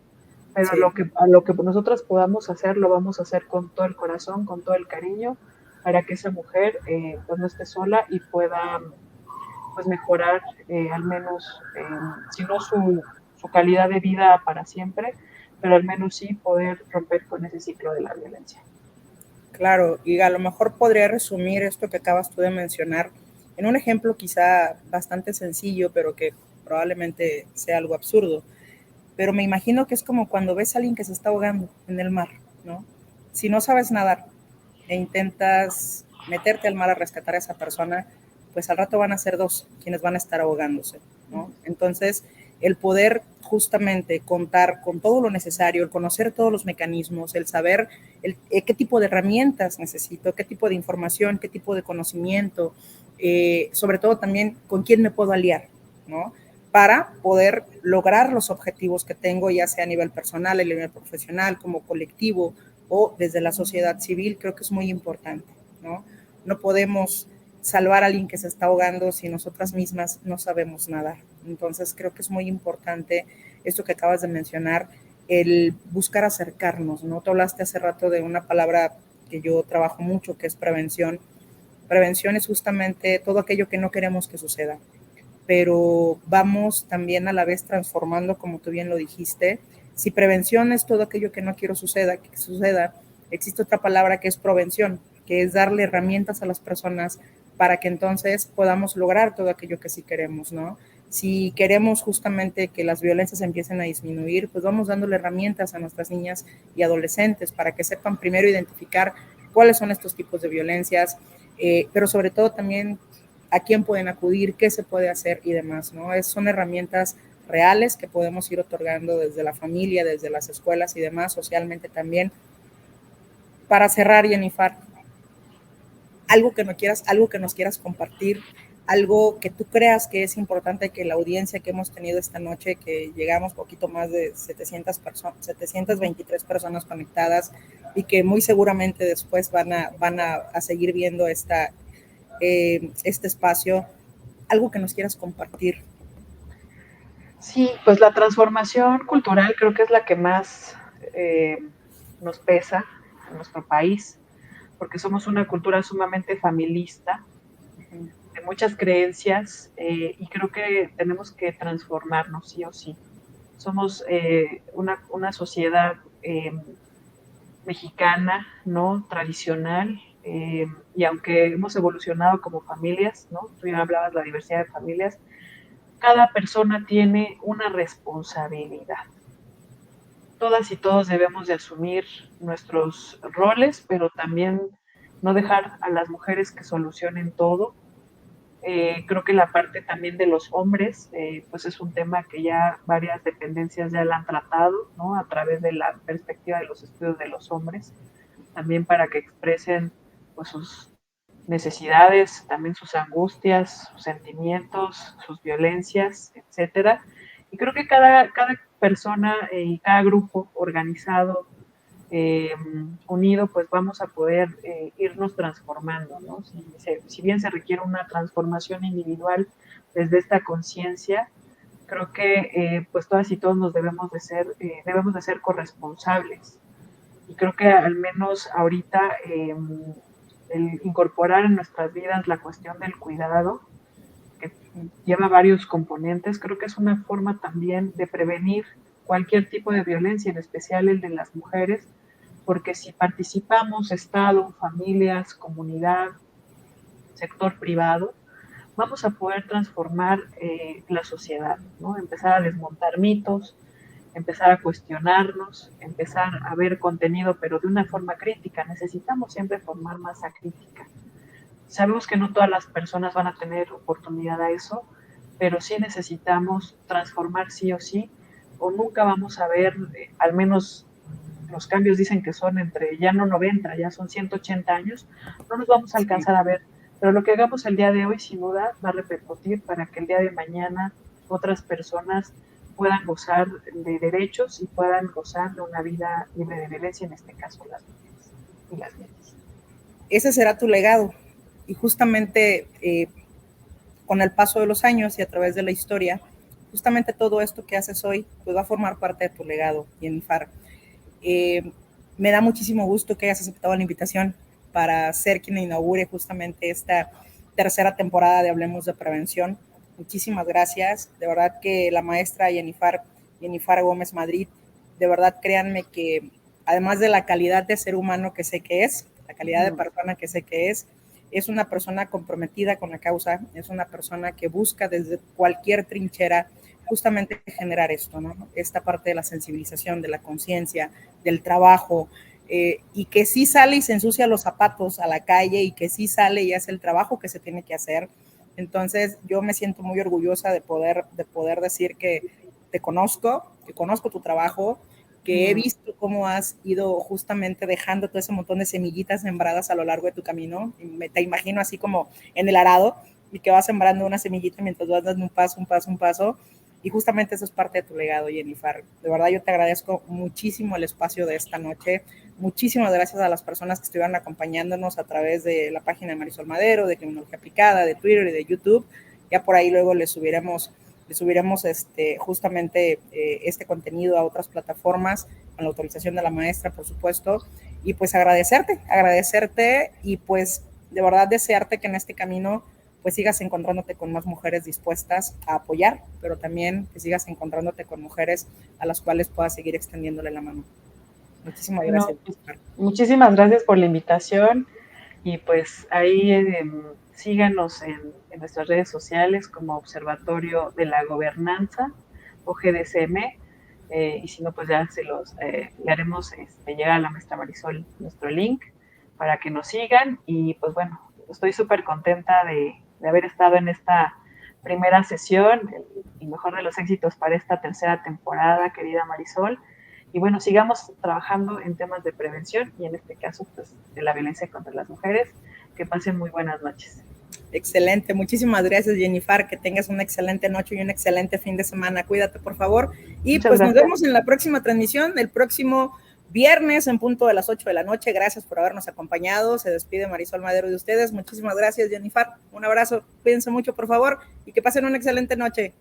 Pero Sí. a lo que nosotras podamos hacer, lo vamos a hacer con todo el corazón, con todo el cariño, para que esa mujer pues no esté sola y pueda pues mejorar al menos, si no su calidad de vida para siempre, pero al menos sí poder romper con ese ciclo de la violencia. Claro, y a lo mejor podría resumir esto que acabas tú de mencionar en un ejemplo quizá bastante sencillo, pero que probablemente sea algo absurdo. Pero me imagino que es como cuando ves a alguien que se está ahogando en el mar, ¿no? Si no sabes nadar e intentas meterte al mar a rescatar a esa persona, pues al rato van a ser dos quienes van a estar ahogándose, ¿no? Entonces, el poder justamente contar con todo lo necesario, el conocer todos los mecanismos, el saber qué tipo de herramientas necesito, qué tipo de información, qué tipo de conocimiento, sobre todo también con quién me puedo aliar, ¿no? Para poder lograr los objetivos que tengo, ya sea a nivel personal, a nivel profesional, como colectivo o desde la sociedad civil, creo que es muy importante, ¿no? No podemos salvar a alguien que se está ahogando si nosotras mismas no sabemos nadar. Entonces creo que es muy importante esto que acabas de mencionar, el buscar acercarnos, ¿no? Tú hablaste hace rato de una palabra que yo trabajo mucho, que es prevención. Prevención es justamente todo aquello que no queremos que suceda, pero vamos también a la vez transformando, como tú bien lo dijiste. Si prevención es todo aquello que no quiero que suceda, existe otra palabra que es provención, que es darle herramientas a las personas para que entonces podamos lograr todo aquello que sí queremos, ¿no? Si queremos justamente que las violencias empiecen a disminuir, pues vamos dándole herramientas a nuestras niñas y adolescentes para que sepan primero identificar cuáles son estos tipos de violencias, pero sobre todo también a quién pueden acudir, qué se puede hacer y demás, ¿no? Son herramientas reales que podemos ir otorgando desde la familia, desde las escuelas y demás, socialmente también. Para cerrar, Jennifer, algo que nos quieras compartir, algo que tú creas que es importante que la audiencia que hemos tenido esta noche, que llegamos poquito más de 723 personas conectadas y que muy seguramente después van a seguir viendo este espacio, algo que nos quieras compartir. Sí, pues la transformación cultural creo que es la que más nos pesa en nuestro país, porque somos una cultura sumamente familista, de muchas creencias, y creo que tenemos que transformarnos sí o sí. Somos una sociedad mexicana, ¿no? Tradicional, y aunque hemos evolucionado como familias, ¿no? Tú ya hablabas de la diversidad de familias, cada persona tiene una responsabilidad. Todas y todos debemos de asumir nuestros roles, pero también no dejar a las mujeres que solucionen todo. Creo que la parte también de los hombres, pues es un tema que ya varias dependencias ya la han tratado, ¿no? A través de la perspectiva de los estudios de los hombres, también para que expresen pues sus necesidades, también sus angustias, sus sentimientos, sus violencias, etcétera. Y creo que cada persona y cada grupo organizado, unido, pues vamos a poder irnos transformando, ¿no? Si bien se requiere una transformación individual desde esta conciencia, creo que pues todas y todos nos debemos de ser corresponsables. Y creo que al menos ahorita el incorporar en nuestras vidas la cuestión del cuidado, que lleva varios componentes, creo que es una forma también de prevenir cualquier tipo de violencia, en especial el de las mujeres, porque si participamos, Estado, familias, comunidad, sector privado, vamos a poder transformar la sociedad, ¿no? Empezar a desmontar mitos, empezar a cuestionarnos, empezar a ver contenido, pero de una forma crítica. Necesitamos siempre formar masa crítica. Sabemos que no todas las personas van a tener oportunidad a eso, pero sí necesitamos transformar sí o sí, o nunca vamos a ver, al menos los cambios dicen que son entre ya no 90, ya son 180 años, no nos vamos a alcanzar a ver, pero lo que hagamos el día de hoy sin duda va a repercutir para que el día de mañana otras personas puedan gozar de derechos y puedan gozar de una vida libre de violencia, en este caso las mujeres y las niñas. Ese será tu legado, y justamente con el paso de los años y a través de la historia, justamente todo esto que haces hoy pues va a formar parte de tu legado, Jennifer. Me da muchísimo gusto que hayas aceptado la invitación para ser quien inaugure justamente esta tercera temporada de Hablemos de Prevención. Muchísimas gracias. De verdad que la maestra Jennifer Gómez Madrid, de verdad créanme que además de la calidad de ser humano que sé que es, la calidad de persona que sé que es una persona comprometida con la causa, es una persona que busca desde cualquier trinchera justamente generar esto, ¿no? Esta parte de la sensibilización, de la conciencia, del trabajo, y que sí sale y se ensucia los zapatos a la calle y que sí sale y hace el trabajo que se tiene que hacer. Entonces yo me siento muy orgullosa de poder decir que te conozco, que conozco tu trabajo, que he visto cómo has ido justamente dejando todo ese montón de semillitas sembradas a lo largo de tu camino. Te imagino así como en el arado y que vas sembrando una semillita mientras vas dando un paso. Y justamente eso es parte de tu legado, Jennifer. De verdad yo te agradezco muchísimo el espacio de esta noche. Muchísimas gracias a las personas que estuvieron acompañándonos a través de la página de Marisol Madero, de Criminología Aplicada, de Twitter y de YouTube. Ya por ahí luego les subiremos justamente este contenido a otras plataformas con la autorización de la maestra, por supuesto. Y pues agradecerte y pues de verdad desearte que en este camino pues sigas encontrándote con más mujeres dispuestas a apoyar, pero también que sigas encontrándote con mujeres a las cuales puedas seguir extendiéndole la mano. Muchísimas gracias. Muchísimas gracias por la invitación y pues ahí síganos en nuestras redes sociales como Observatorio de la Gobernanza o GDCM, y si no pues ya le haremos llegar a la maestra Marisol nuestro link para que nos sigan. Y pues bueno, estoy súper contenta de haber estado en esta primera sesión y mejor de los éxitos para esta tercera temporada, querida Marisol. Y bueno, sigamos trabajando en temas de prevención y en este caso pues de la violencia contra las mujeres. Que pasen muy buenas noches. Excelente, muchísimas gracias, Jennifer, que tengas una excelente noche y un excelente fin de semana. Cuídate, por favor. Y muchas pues gracias. Nos vemos en la próxima transmisión, el próximo viernes en punto de las 8 de la noche. Gracias por habernos acompañado. Se despide Marisol Madero de ustedes. Muchísimas gracias, Jennifer. Un abrazo. Cuídense mucho, por favor, y que pasen una excelente noche.